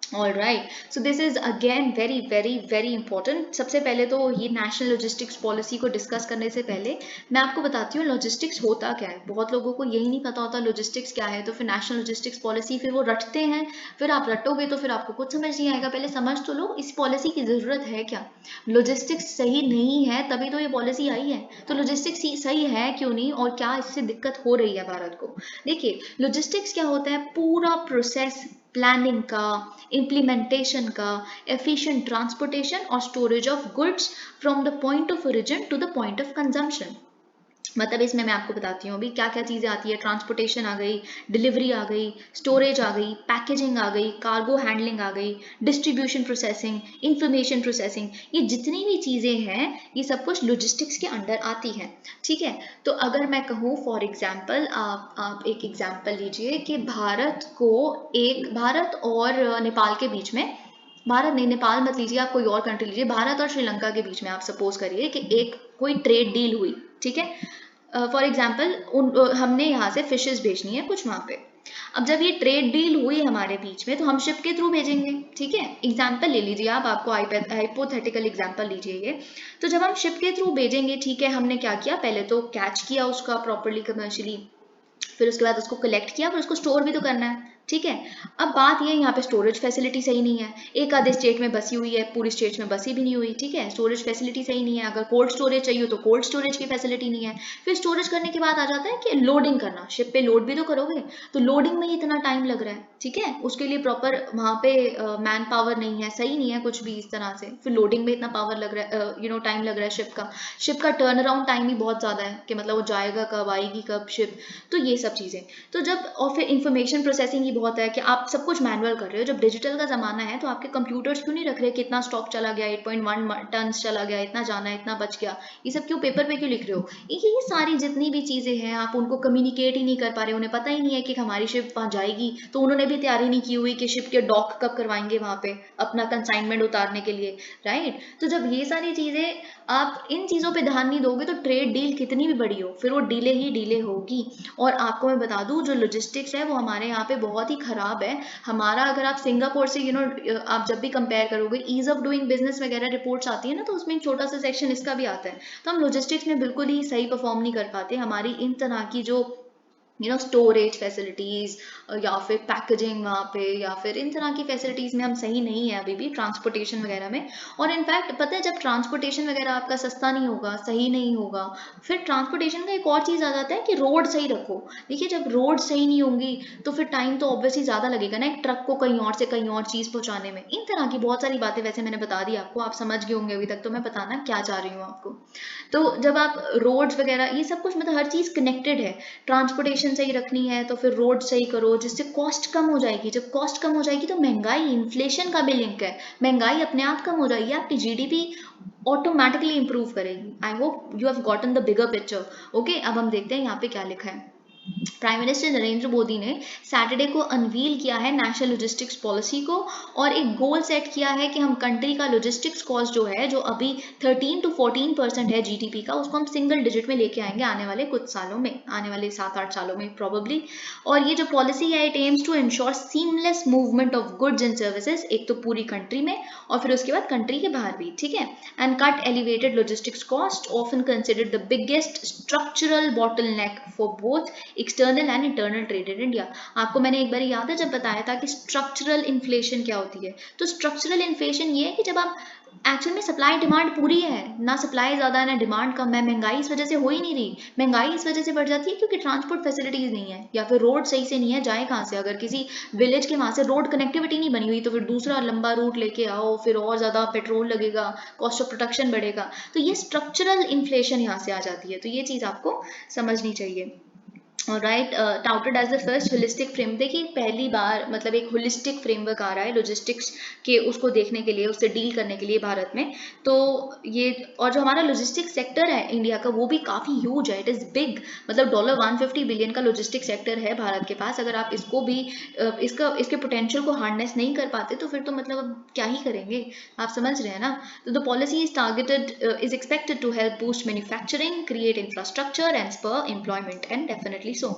All right, so this is again very very very important. सबसे पहले तो ये नेशनल लॉजिस्टिक्स पॉलिसी को discuss करने से पहले मैं आपको बताती हूँ लॉजिस्टिक्स होता क्या है। बहुत लोगों को यही नहीं पता होता लॉजिस्टिक्स क्या है, तो फिर नेशनल लॉजिस्टिक्स पॉलिसी फिर वो रटते हैं, फिर आप रटोगे तो फिर आपको कुछ समझ नहीं आएगा। पहले समझ तो लो इस पॉलिसी की ज़रूरत है क्या। लॉजिस्टिक्स सही नहीं है तभी तो ये पॉलिसी आई है, तो लॉजिस्टिक्स सही है क्यों नहीं और क्या इससे दिक्कत हो रही है भारत को। देखिए लॉजिस्टिक्स क्या होता है, पूरा प्रोसेस प्लानिंग का, इम्प्लीमेंटेशन का, एफिशिएंट ट्रांसपोर्टेशन और storage of goods from the point of origin to the point of consumption. मतलब इसमें मैं आपको बताती हूँ अभी क्या क्या चीज़ें आती है। ट्रांसपोर्टेशन आ गई, डिलीवरी आ गई, स्टोरेज आ गई, पैकेजिंग आ गई, कार्गो हैंडलिंग आ गई, डिस्ट्रीब्यूशन प्रोसेसिंग, इंफॉर्मेशन प्रोसेसिंग, ये जितनी भी चीज़ें हैं ये सब कुछ लॉजिस्टिक्स के अंडर आती हैं। ठीक है, तो अगर मैं कहूँ फॉर एग्जाम्पल, आप एक एग्जाम्पल लीजिए कि भारत और नेपाल के बीच में, भारत नहीं नेपाल मत लीजिए, आप कोई और कंट्री लीजिए, भारत और श्रीलंका के बीच में आप सपोज करिए कि एक कोई ट्रेड डील हुई। ठीक है, फॉर एग्जाम्पल हमने यहाँ से फिशेस भेजनी है कुछ वहाँ पे। अब जब ये ट्रेड डील हुई हमारे बीच में तो हम शिप के थ्रू भेजेंगे। ठीक है, एग्जाम्पल ले लीजिए आपको हाइपोथेटिकल एग्जाम्पल लीजिए ये। तो जब हम शिप के थ्रू भेजेंगे, ठीक है, हमने क्या किया, पहले तो कैच किया उसका प्रॉपरली कमर्शियली, फिर उसके बाद उसको कलेक्ट किया, फिर उसको स्टोर भी तो करना है। ठीक है, अब बात ये यहाँ पे स्टोरेज फैसिलिटी सही नहीं है, एक आधे स्टेट में बसी हुई है, पूरी स्टेट्स में बसी भी नहीं हुई। ठीक है, स्टोरेज फैसिलिटी सही नहीं है। अगर कोल्ड स्टोरेज चाहिए तो कोल्ड स्टोरेज की फैसिलिटी नहीं है। फिर स्टोरेज करने के बाद आ जाता है कि लोडिंग करना, शिप पे लोड भी तो करोगे, तो लोडिंग में ही इतना टाइम लग रहा है। ठीक है, उसके लिए प्रॉपर वहाँ पे मैन पावर नहीं है, सही नहीं है कुछ भी इस तरह से, फिर लोडिंग में इतना पावर लग रहा है, टाइम लग रहा है। शिप का टर्न अराउंड टाइम ही बहुत ज़्यादा है कि मतलब वो जाएगा कब, आएगी कब शिप, तो ये सब चीज़ें। तो जब, और फिर इंफॉर्मेशन प्रोसेसिंग ही बहुत है कि आप सब कुछ मैनुअल कर रहे हो। जब डिजिटल का ज़माना है तो आपके कंप्यूटर्स क्यों नहीं रख रहे कितना स्टॉक चला गया, 8.1 टन चला गया, इतना जाना है, इतना बच गया, ये सब क्यों पेपर पे क्यों लिख रहे हो। ये सारी जितनी भी चीज़ें हैं आप उनको कम्युनिकेट ही नहीं कर पा रहे, उन्हें पता ही नहीं है कि हमारी शिप वहाँ जाएगी, तो उन्होंने भी तैयारी नहीं की हुई कि शिप के डॉक कब करवाएंगे वहाँ पे अपना कंसाइनमेंट उतारने के लिए। राइट, तो जब ये सारी चीज़ें, आप इन चीज़ों पे ध्यान नहीं दोगे तो ट्रेड डील कितनी भी बड़ी हो फिर वो डीले ही डीले होगी। और आपको मैं बता दूं जो लॉजिस्टिक्स है वो हमारे यहाँ पे बहुत ही खराब है। हमारा, अगर आप सिंगापुर से आप जब भी कंपेयर करोगे, ईज ऑफ डूइंग बिजनेस वगैरह रिपोर्ट्स आती है ना, तो उसमें एक छोटा सा सेक्शन इसका भी आता है। तो हम लॉजिस्टिक्स में बिल्कुल ही सही परफॉर्म नहीं कर पाते। हमारी इन तरह की जो स्टोरेज फैसिलिटीज़ या फिर पैकेजिंग वहाँ पे या फिर इन तरह की फैसिलिटीज़ में हम सही नहीं है अभी भी, ट्रांसपोर्टेशन वगैरह में। और इनफैक्ट पता है, जब ट्रांसपोर्टेशन वगैरह आपका सस्ता नहीं होगा, सही नहीं होगा, फिर ट्रांसपोर्टेशन का एक और चीज़ आ जाता है कि रोड सही रखो। देखिए जब रोड सही नहीं होंगी तो फिर टाइम तो ऑब्वियसली ज़्यादा लगेगा ना एक ट्रक को कहीं और से कहीं और चीज़ पहुँचाने में। इन तरह की बहुत सारी बातें वैसे मैंने बता दी आपको, आप समझ गए होंगे अभी तक, तो मैं बताना क्या चाह रही हूँ आपको। तो जब आप रोड्स वगैरह ये सब कुछ, मतलब हर चीज़ कनेक्टेड है। ट्रांसपोर्टेशन सही रखनी है तो फिर रोड सही करो जिससे कॉस्ट कम हो जाएगी। जब कॉस्ट कम हो जाएगी तो महंगाई, इन्फ्लेशन का भी लिंक है, महंगाई अपने आप कम हो जाएगी, आपकी जीडीपी ऑटोमेटिकली इंप्रूव करेगी। I hope you have gotten the bigger picture. Okay, अब हम देखते हैं यहाँ पे क्या लिखा है। प्राइम मिनिस्टर नरेंद्र मोदी ने सैटरडे को अनवील किया है नेशनल लॉजिस्टिक्स पॉलिसी को, और एक गोल सेट किया है कि हम कंट्री का लॉजिस्टिक्स कॉस्ट जो है, जो अभी 13 to 14% है जीडीपी का, उसको हम सिंगल डिजिट में लेके आएंगे आने वाले कुछ सालों में, आने वाले 7-8 सालों में प्रोबेबली। और ये जो पॉलिसी है, it aims to ensure seamless movement of goods and services, एक तो पूरी कंट्री में और फिर उसके बाद कंट्री के बाहर भी। ठीक है, and cut elevated logistics cost, often considered the biggest structural bottleneck for both external and internal trade in India. आपको मैंने एक बार याद है जब बताया था कि स्ट्रक्चरल इन्फ्लेशन क्या होती है। तो स्ट्रक्चरल इन्फ्लेशन ये है कि जब आप एक्चुअल में सप्लाई डिमांड पूरी है ना, सप्लाई ज़्यादा है ना डिमांड कम है। महंगाई इस वजह से हो ही नहीं रही, महंगाई इस वजह से बढ़ जाती है क्योंकि ट्रांसपोर्ट फैसिलिटीज़ नहीं है या फिर रोड सही से नहीं है। जाए कहाँ से? अगर किसी विलेज के वहाँ से रोड कनेक्टिविटी नहीं बनी हुई तो फिर दूसरा लंबा रूट लेके आओ, फिर और ज़्यादा पेट्रोल लगेगा, कॉस्ट ऑफ प्रोडक्शन बढ़ेगा। तो ये स्ट्रक्चरल इन्फ्लेशन यहाँ से आ जाती है, तो ये चीज़ आपको समझनी चाहिए। Right, touted as the first holistic frame. देखिए पहली बार मतलब एक होलिस्टिक फ्रेमवर्क आ रहा है लॉजिस्टिक्स के, उसको देखने के लिए, उससे डील करने के लिए भारत में। तो ये, और जो हमारा लॉजिस्टिक सेक्टर है इंडिया का वो भी काफ़ी ह्यूज है, इट इज़ बिग। मतलब $150 बिलियन का लॉजिस्टिक सेक्टर है भारत के पास। अगर आप इसको भी इसके पोटेंशियल को हार्नेस नहीं कर पाते तो फिर तो मतलब अब क्या ही करेंगे, आप समझ रहे हैं ना। तो the policy is targeted is expected to help boost manufacturing, create infrastructure and spur employment, and definitely so.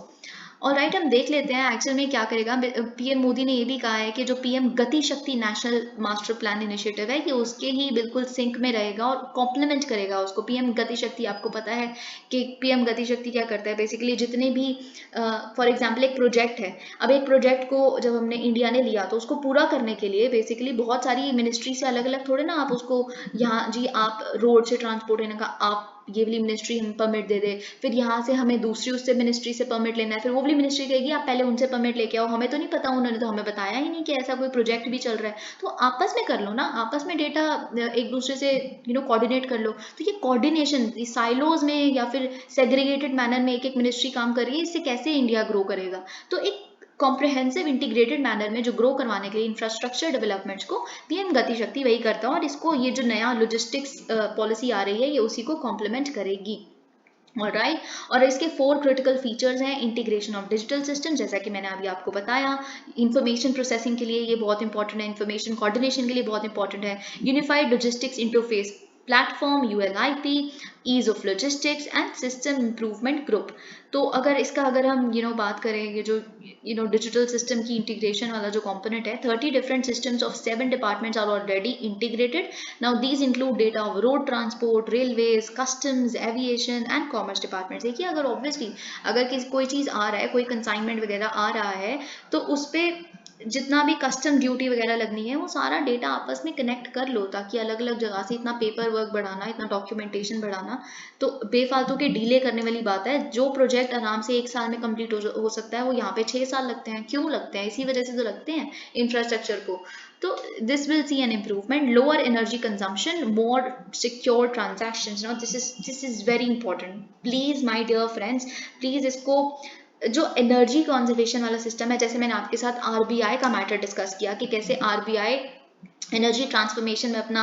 और राइट, हम देख लेते हैं एक्चुअल में क्या करेगा। पीएम मोदी ने ये भी कहा है कि जो पीएम गति शक्ति नेशनल मास्टर प्लान इनिशिएटिव है ये उसके ही बिल्कुल सिंक में रहेगा और कॉम्प्लीमेंट करेगा उसको। पीएम गति शक्ति, आपको पता है कि पीएम गति शक्ति क्या करता है बेसिकली, जितने भी फॉर एग्जांपल एक प्रोजेक्ट है, अब एक प्रोजेक्ट को जब हमने इंडिया ने लिया तो उसको पूरा करने के लिए बेसिकली बहुत सारी मिनिस्ट्री से अलग अलग थोड़े ना आप उसको, यहाँ जी आप रोड से ट्रांसपोर्ट लेने का, आप ये वाली मिनिस्ट्री हम परमिट दे दे, फिर यहाँ से हमें दूसरी उससे मिनिस्ट्री से परमिट लेना है, फिर वो वाली मिनिस्ट्री कहेगी आप पहले उनसे परमिट लेके आओ, हमें तो नहीं पता, उन्होंने तो हमें बताया ही नहीं कि ऐसा कोई प्रोजेक्ट भी चल रहा है। तो आपस में कर लो ना, आपस में डेटा एक दूसरे से कोऑर्डिनेट कर लो। तो ये कोऑर्डिनेशन साइलोज में या फिर सेग्रीगेटेड मैनर में एक एक मिनिस्ट्री काम कर रही है, इससे कैसे इंडिया ग्रो करेगा। तो एक कॉम्प्रिहेंसिव इंटीग्रेटेड मैनर में जो ग्रो करवाने के लिए इंफ्रास्ट्रक्चर डेवलपमेंट्स को पीएम गति शक्ति वही करता है, और इसको ये जो नया लॉजिस्टिक्स पॉलिसी आ रही है ये उसी को कॉम्प्लीमेंट करेगी। राइट, और इसके 4 क्रिटिकल फीचर्स हैं। इंटीग्रेशन ऑफ डिजिटल सिस्टम, जैसा कि मैंने अभी आपको बताया, इंफॉर्मेशन प्रोसेसिंग के लिए ये बहुत इंपॉर्टेंट है, इंफॉर्मेशन कोऑर्डिनेशन के लिए बहुत इंपॉर्टेंट है। Unified logistics interface platform ULIP, ease of logistics and system improvement group. तो अगर इसका अगर हम बात करें, ये जो डिजिटल सिस्टम की इंटीग्रेशन वाला जो कंपोनेंट है, 30 different systems of 7 departments are already integrated. Now these include data of road transport, railways, customs, aviation and commerce departments. देखिए अगर ऑब्वियसली अगर किसी कोई चीज़ आ रहा है, कोई कंसाइनमेंट वगैरह आ रहा है, तो उस पर जितना भी कस्टम ड्यूटी वगैरह लगनी है वो सारा डेटा आपस में कनेक्ट कर लो, ताकि अलग अलग जगह से इतना पेपर वर्क बढ़ाना, इतना डॉक्यूमेंटेशन बढ़ाना तो बेफालतू के डीले करने वाली बात है। जो प्रोजेक्ट आराम से 1 साल में कंप्लीट हो सकता है वो यहाँ पे 6 साल लगते हैं। क्यों लगते हैं? इसी वजह से तो लगते हैं, इंफ्रास्ट्रक्चर को। तो this will see an improvement, lower energy consumption, more secure transactions. Now this is very important, please my dear friends, please इसको, जो एनर्जी कंजर्वेशन वाला सिस्टम है, जैसे मैंने आपके साथ आरबीआई का मैटर डिस्कस किया कि कैसे आरबीआई एनर्जी ट्रांसफॉर्मेशन में अपना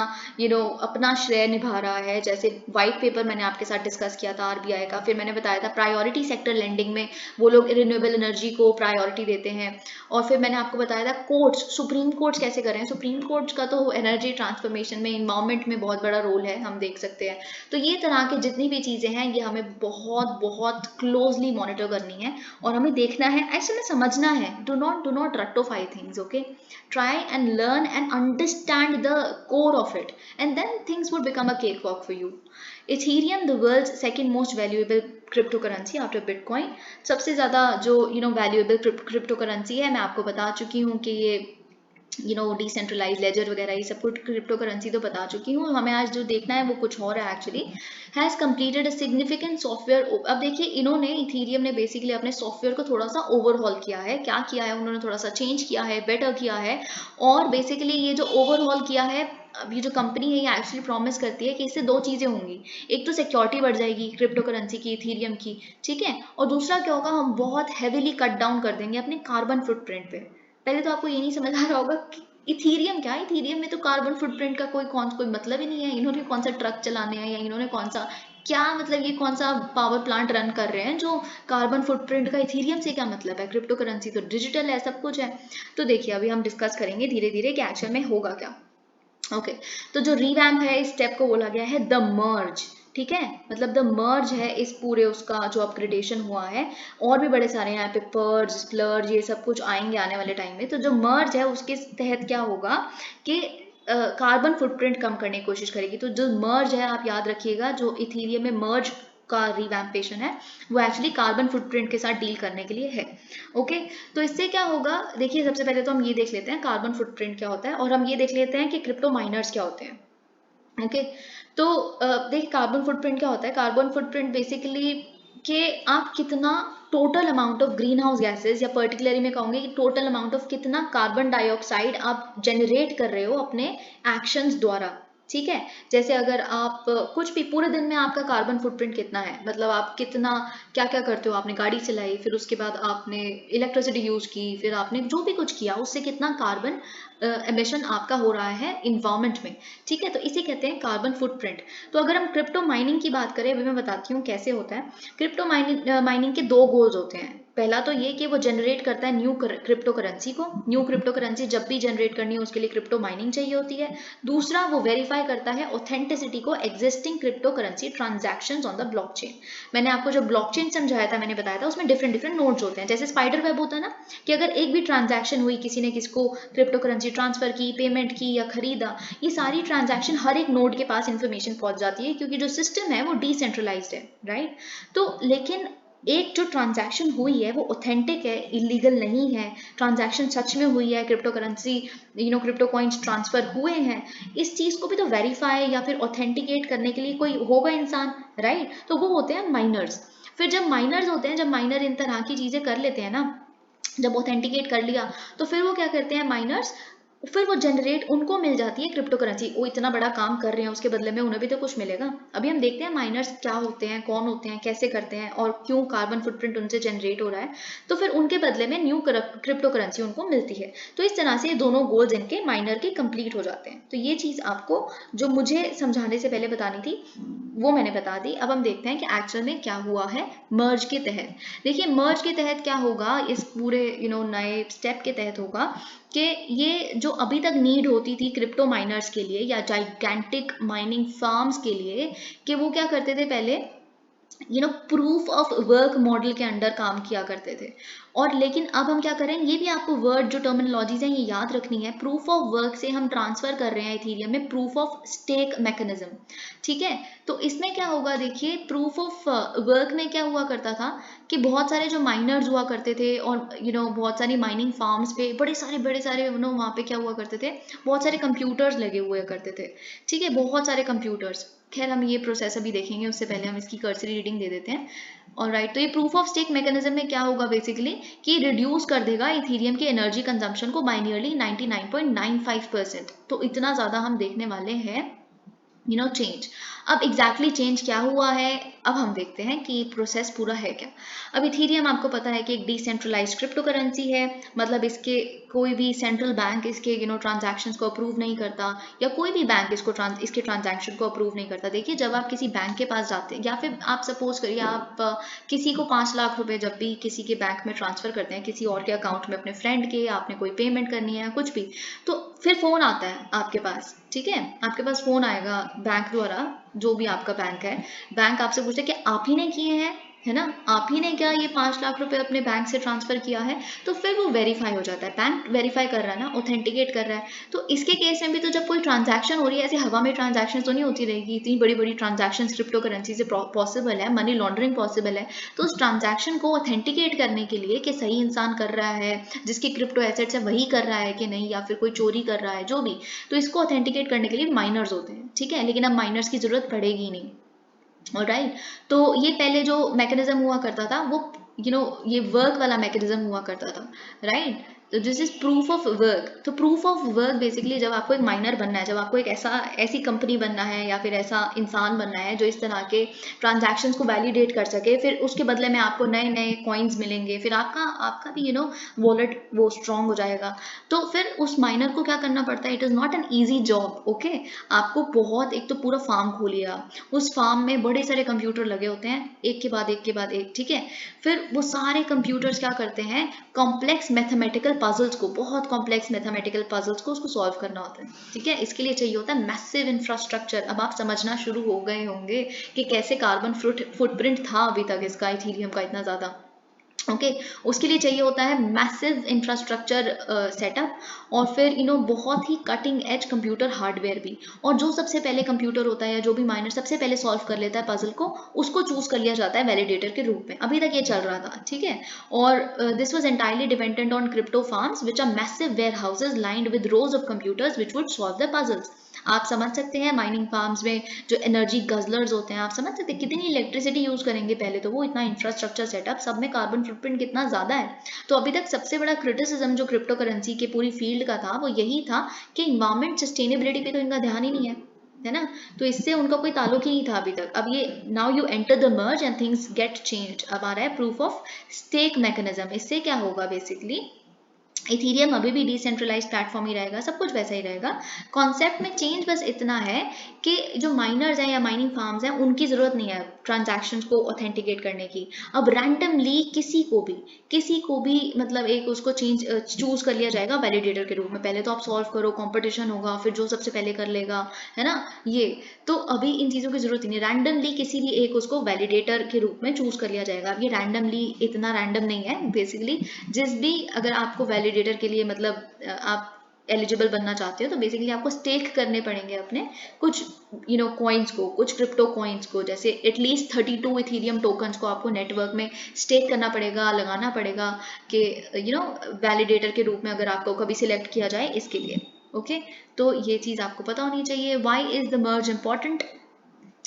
अपना श्रेय निभा रहा है। जैसे वाइट पेपर मैंने आपके साथ डिस्कस किया था आरबीआई का, फिर मैंने बताया था प्रायोरिटी सेक्टर लेंडिंग में वो लोग रिन्यूएबल एनर्जी को प्रायोरिटी देते हैं। और फिर मैंने आपको बताया था कोर्ट्स, सुप्रीम कोर्ट्स कैसे कर रहे हैं। सुप्रीम कोर्ट्स का तो एनर्जी ट्रांसफॉर्मेशन में, इन्वायरमेंट में बहुत बड़ा रोल है, हम देख सकते हैं। तो ये तरह के जितनी भी चीज़ें हैं ये हमें बहुत बहुत क्लोजली मॉनिटर करनी है और हमें देखना है, एक्चुअली समझना है। डू नॉट रट्टोफाई things, okay. Try and learn and understand the core of it, and then things would become a cakewalk for you. Ethereum, the world's second most valuable cryptocurrency after Bitcoin, सबसे ज़्यादा जो valuable cryptocurrency है, मैं आपको बता चुकी हूँ कि ये डिसेंट्रलाइज लेजर वगैरह ये सब कुछ क्रिप्टो करेंसी तो बता चुकी हूँ। हमें आज जो देखना है वो कुछ और है actually. Has completed a significant software. अब देखिए इन्होंने, इथीरियम ने बेसिकली अपने सॉफ्टवेयर को थोड़ा सा ओवरहॉल किया है। क्या किया है उन्होंने? थोड़ा सा चेंज किया है, बेटर किया है। और बेसिकली ये जो ओवरहॉल किया है, अब ये जो कंपनी है ये एक्चुअली प्रॉमिस करती है कि इससे 2 चीज़ें होंगी। एक तो सिक्योरिटी बढ़ जाएगी क्रिप्टो करेंसी की, इथीरियम की, ठीक है। और दूसरा क्या होगा, हम बहुत हैवीली कट डाउन कर देंगे अपने कार्बन फुटप्रिंट पे। पहले तो आपको ये नहीं समझ आ रहा होगा कि इथीरियम क्या है। इथीरियम में तो कार्बन फुटप्रिंट का कोई मतलब ही नहीं है। इन्होंने कौन सा ट्रक चलाने हैं, या इन्होंने कौन सा, क्या मतलब ये कौन सा पावर प्लांट रन कर रहे हैं जो कार्बन फुटप्रिंट का? इथीरियम से क्या मतलब है? क्रिप्टो करेंसी तो डिजिटल है, सब कुछ है। तो देखिए अभी हम डिस्कस करेंगे धीरे धीरे कि एक्चुअल में होगा क्या। ओके, तो जो रिवैम्प है इस स्टेप को बोला गया है द मर्ज, ठीक है। मतलब द मर्ज है इस पूरे उसका जो अपग्रेडेशन हुआ है। और भी बड़े सारे यहाँ पे पर्ज, स्प्लर्ज, ये सब कुछ आएंगे आने वाले टाइम में। तो जो मर्ज है उसके तहत क्या होगा कि कार्बन फुटप्रिंट कम करने की कोशिश करेगी। तो जो मर्ज है आप याद रखिएगा, जो इथीरियम में मर्ज का रिवैम्पेशन है वो एक्चुअली कार्बन फुटप्रिंट के साथ डील करने के लिए है। ओके, तो इससे क्या होगा, देखिए सबसे पहले तो हम ये देख लेते हैं कार्बन फुटप्रिंट क्या होता है, और हम ये देख लेते हैं कि क्रिप्टो माइनर्स क्या होते हैं। ओके। तो देखिए कार्बन फुटप्रिंट क्या होता है। कार्बन फुटप्रिंट बेसिकली कि आप कितना total amount of green house gases, या पर्टिकुलरली मैं कहूँगी कि टोटल अमाउंट ऑफ कितना कार्बन डाइऑक्साइड आप जनरेट कर रहे हो अपने एक्शंस द्वारा। ठीक है, जैसे अगर आप कुछ भी पूरे दिन में आपका कार्बन फुटप्रिंट कितना है, मतलब आप कितना क्या क्या करते हो, आपने गाड़ी चलाई, फिर उसके बाद आपने इलेक्ट्रिसिटी यूज की, फिर आपने जो भी कुछ किया उससे कितना कार्बन एमिशन आपका हो रहा है इन्वायरमेंट में। ठीक है, तो इसे कहते हैं कार्बन फुटप्रिंट। तो अगर हम क्रिप्टो माइनिंग की बात करें, अभी मैं बताती हूँ कैसे होता है। क्रिप्टो माइनिंग के दो गोल्स होते हैं। पहला तो ये कि वो जनरेट करता है न्यू क्रिप्टो करेंसी को। न्यू क्रिप्टो करेंसी जब भी जनरेट करनी है उसके लिए क्रिप्टो माइनिंग चाहिए होती है। दूसरा, वो वेरीफाई करता है ऑथेंटिसिटी को existing crypto currency transactions on the blockchain. मैंने आपको जो ब्लॉकचेन समझाया था, मैंने बताया था उसमें डिफरेंट डिफरेंट नोड्स होते हैं, जैसे स्पाइडर वेब होता है ना, कि अगर एक भी ट्रांजैक्शन हुई, किसी ने किसको क्रिप्टो करेंसी ट्रांसफर की, पेमेंट की या खरीदा, ये सारी ट्रांजैक्शन हर एक नोड के पास इंफॉर्मेशन पहुंच जाती है, क्योंकि जो सिस्टम है वो डिसेंट्रलाइज्ड है, राइट। तो लेकिन एक जो ट्रांजैक्शन हुई है वो ऑथेंटिक है, इलीगल नहीं है, ट्रांजैक्शन सच में हुई है, crypto currency crypto coins transfer हुए हैं, इस चीज को भी तो वेरीफाई या फिर ऑथेंटिकेट करने के लिए कोई होगा इंसान, राइट। तो वो होते हैं माइनर्स। फिर जब माइनर्स होते हैं, जब माइनर इन तरह की चीजें कर लेते हैं ना, जब ऑथेंटिकेट कर लिया, तो फिर वो क्या करते हैं माइनर्स, फिर वो जनरेट उनको मिल जाती है क्रिप्टो करेंसी। वो इतना बड़ा काम कर रहे हैं, उसके बदले में उन्हें भी तो कुछ मिलेगा। अभी हम देखते हैं माइनर्स क्या होते हैं, कौन होते हैं, कैसे करते हैं, और क्यों कार्बन फुटप्रिंट उनसे जनरेट हो रहा है। तो फिर उनके बदले में न्यू क्रिप्टो करेंसी उनको मिलती है। तो इस तरह से दोनों गोल्स इनके माइनर के कंप्लीट हो जाते हैं। तो ये चीज आपको जो मुझे समझाने से पहले बतानी थी वो मैंने बता दी। अब हम देखते हैं कि एक्चुअल में क्या हुआ है मर्ज के तहत। देखिए मर्ज के तहत क्या होगा, इस पूरे नए स्टेप के तहत होगा कि ये जो अभी तक नीड होती थी क्रिप्टो माइनर्स के लिए या जाइगेंटिक माइनिंग फार्म्स के लिए, कि वो क्या करते थे पहले, प्रूफ ऑफ वर्क मॉडल के अंडर काम किया करते थे। और लेकिन अब हम क्या करें, ये भी आपको वर्ड जो टर्मिनोलॉजीज हैं ये याद रखनी है। प्रूफ ऑफ वर्क से हम ट्रांसफर कर रहे हैं इथीरियम में प्रूफ ऑफ स्टेक मैकेनिज्म। ठीक है, तो इसमें क्या होगा, देखिए प्रूफ ऑफ वर्क में क्या हुआ करता था कि बहुत सारे जो माइनर्स हुआ करते थे, और बहुत सारी माइनिंग फार्म्स पे बड़े सारे वहाँ पे क्या हुआ करते थे, बहुत सारे कंप्यूटर्स लगे हुए करते थे। ठीक है, बहुत सारे कंप्यूटर्स। खैर हम ये प्रोसेस अभी देखेंगे, उससे पहले हम इसकी कर्सरी रीडिंग दे देते हैं। और राइट, तो ये प्रूफ ऑफ स्टेक मैकेनिज्म में क्या होगा बेसिकली, कि रिड्यूस कर देगा इथीरियम के एनर्जी कंजम्पशन को बाय नियरली 99.95%। तो इतना ज़्यादा हम देखने वाले हैं चेंज। अब एग्जैक्टली चेंज क्या हुआ है, अब हम देखते हैं कि प्रोसेस पूरा है क्या। अब इथीरियम आपको पता है कि एक डिसेंट्रलाइज्ड क्रिप्टो करेंसी है, मतलब इसके कोई भी सेंट्रल बैंक इसके ट्रांजैक्शंस को अप्रूव नहीं करता, या कोई भी बैंक इसके ट्रांजैक्शन को अप्रूव नहीं करता। देखिए जब आप किसी बैंक के पास जाते हैं, या फिर आप सपोज करिए आप किसी को 5 लाख रुपए जब भी किसी के बैंक में ट्रांसफर करते हैं, किसी और के अकाउंट में, अपने फ्रेंड के, आपने कोई पेमेंट करनी है कुछ भी, तो फिर फोन आता है आपके पास। ठीक है, आपके पास फोन आएगा बैंक द्वारा, जो भी आपका बैंक है, बैंक आपसे पूछे कि आप ही ने किए हैं, है ना, आप ही ने क्या ये 5 लाख रुपए अपने बैंक से ट्रांसफर किया है, तो फिर वो वेरीफाई हो जाता है, बैंक वेरीफाई कर रहा है ना, ऑथेंटिकेट कर रहा है। तो इसके केस में भी तो जब कोई ट्रांजैक्शन हो रही है, ऐसे हवा में ट्रांजैक्शन तो नहीं होती रहेगी, इतनी बड़ी बड़ी ट्रांजैक्शन क्रिप्टो करेंसी से पॉसिबल है, मनी लॉन्ड्रिंग पॉसिबल है। तो उस ट्रांजैक्शन को ऑथेंटिकेट करने के लिए कि सही इंसान कर रहा है, जिसकी क्रिप्टो एसेट्स है वही कर रहा है कि नहीं, या फिर कोई चोरी कर रहा है, जो भी, तो इसको ऑथेंटिकेट करने के लिए माइनर्स होते हैं। ठीक है, लेकिन अब माइनर्स की जरूरत पड़ेगी नहीं। ऑलराइट, तो ये पहले जो मैकेनिज्म हुआ करता था वो ये वर्क वाला मैकेनिज्म हुआ करता था, राइट। तो this is proof of work. तो प्रूफ ऑफ वर्क बेसिकली जब आपको एक माइनर बनना है, जब आपको एक ऐसी कंपनी बनना है, या फिर ऐसा इंसान बनना है जो इस तरह के ट्रांजैक्शंस को वैलिडेट कर सके, फिर उसके बदले में आपको नए नए कॉइन्स मिलेंगे, फिर आपका भी वॉलेट वो स्ट्रांग हो जाएगा। तो फिर उस माइनर को क्या करना पड़ता है, it is not an easy job. Okay, आपको बहुत, एक तो पूरा फार्म खोलिए आप, उस फार्म में बड़े सारे कंप्यूटर लगे होते हैं, एक के बाद एक के बाद एक। ठीक है, फिर वो सारे कंप्यूटर्स क्या करते हैं, कॉम्प्लेक्स मैथमेटिकल पजल्स को, बहुत कॉम्प्लेक्स मैथमेटिकल पजल्स को उसको सॉल्व करना होता है। ठीक है, इसके लिए चाहिए होता है मैसिव इंफ्रास्ट्रक्चर। अब आप समझना शुरू हो गए होंगे कि कैसे कार्बन फुटप्रिंट था अभी तक इसका, इथीरियम का इतना ज़्यादा। ओके, उसके लिए चाहिए होता है मैसिव इंफ्रास्ट्रक्चर सेटअप, और फिर बहुत ही कटिंग एज कंप्यूटर हार्डवेयर भी। और जो सबसे पहले कंप्यूटर होता है, या जो भी माइनर सबसे पहले सॉल्व कर लेता है पजल को, उसको चूज कर लिया जाता है वैलिडेटर के रूप में। अभी तक ये चल रहा था। ठीक है, और this was entirely dependent on crypto farms which are massive warehouses lined with rows of computers which would solve the puzzles. आप समझ सकते हैं माइनिंग फार्म्स में जो एनर्जी गजलर्स होते हैं, आप समझ सकते हैं कितनी इलेक्ट्रिसिटी यूज करेंगे पहले तो वो, इतना इंफ्रास्ट्रक्चर सेटअप, सब में कार्बन फुटप्रिंट कितना ज्यादा है। तो अभी तक सबसे बड़ा क्रिटिसिज्म जो क्रिप्टो करेंसी के पूरी फील्ड का था वो यही था कि इन्वायरमेंट सस्टेनेबिलिटी पे तो इनका ध्यान ही नहीं है ना, तो इससे उनका कोई ताल्लुक ही नहीं था अभी तक। अब ये now you enter the merge and things get change. अब आ रहा है प्रूफ ऑफ स्टेक मैकेनिज्म। इससे क्या होगा बेसिकली, इथीरियम अभी भी डिसेंट्रलाइज प्लेटफॉर्म ही रहेगा, सब कुछ वैसा ही रहेगा। कॉन्सेप्ट में चेंज बस इतना है कि जो माइनर्स हैं या माइनिंग फार्म्स हैं उनकी ज़रूरत नहीं है ट्रांजैक्शंस को ऑथेंटिकेट करने की। अब रैंडमली किसी को भी मतलब एक उसको चूज कर लिया जाएगा वैलिडेटर के रूप में। पहले तो आप सॉल्व करो, कंपटीशन होगा, फिर जो सबसे पहले कर लेगा, है ना ये। तो अभी इन चीज़ों की जरूरत ही नहीं, रैंडमली किसी भी एक उसको वैलिडेटर के रूप में चूज कर लिया जाएगा। अब ये रैंडमली इतना रैंडम नहीं है बेसिकली, जिस भी अगर आपको वैलिडेटर के लिए मतलब आप एलिजिबल बनना चाहते हो तो बेसिकली आपको स्टेक करने पड़ेंगे अपने कुछ कॉइन्स को, कुछ क्रिप्टो कॉइन्स को, जैसे एटलीस्ट 32 इथीरियम टोकन्स को आपको नेटवर्क में स्टेक करना पड़ेगा, लगाना पड़ेगा कि वैलिडेटर के रूप में अगर आपको कभी सिलेक्ट किया जाए इसके लिए। ओके, तो ये चीज़ आपको पता होनी चाहिए। Why is the merge important?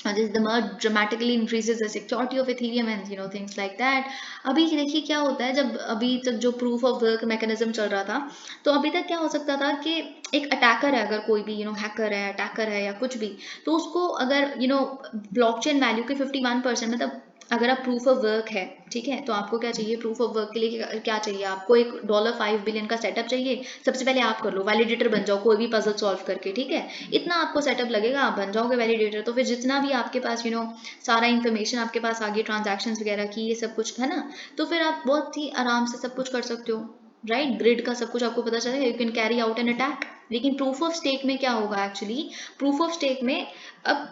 The merge dramatically increases the security of Ethereum and things like that. अभी देखिए क्या होता है, जब अभी तक जो प्रूफ ऑफ वर्क मैकेनिज्म चल रहा था, तो अभी तक क्या हो सकता था कि एक अटैकर है, अगर कोई भी हैकर है, अटैकर है या कुछ भी, तो उसको अगर ब्लॉकचेन वैल्यू के 51% मतलब अगर आप प्रूफ ऑफ वर्क है, ठीक है, तो आपको क्या चाहिए प्रूफ ऑफ वर्क के लिए, क्या चाहिए आपको, एक $5 बिलियन का सेटअप चाहिए। सबसे पहले आप कर लो, वैलिडेटर बन जाओ कोई भी पजल सॉल्व करके, ठीक है, इतना आपको सेटअप लगेगा, आप बन जाओगे वैलिडेटर। तो फिर जितना भी आपके पास सारा इन्फॉर्मेशन आपके पास आ गई, ट्रांजैक्शंस वगैरह की, ये सब कुछ है ना, तो फिर आप बहुत ही आराम से सब कुछ कर सकते हो, राइट। ग्रिड का सब कुछ आपको पता चलेगा, you can carry out an attack. लेकिन प्रूफ ऑफ स्टेक में क्या होगा एक्चुअली, प्रूफ ऑफ स्टेक में अब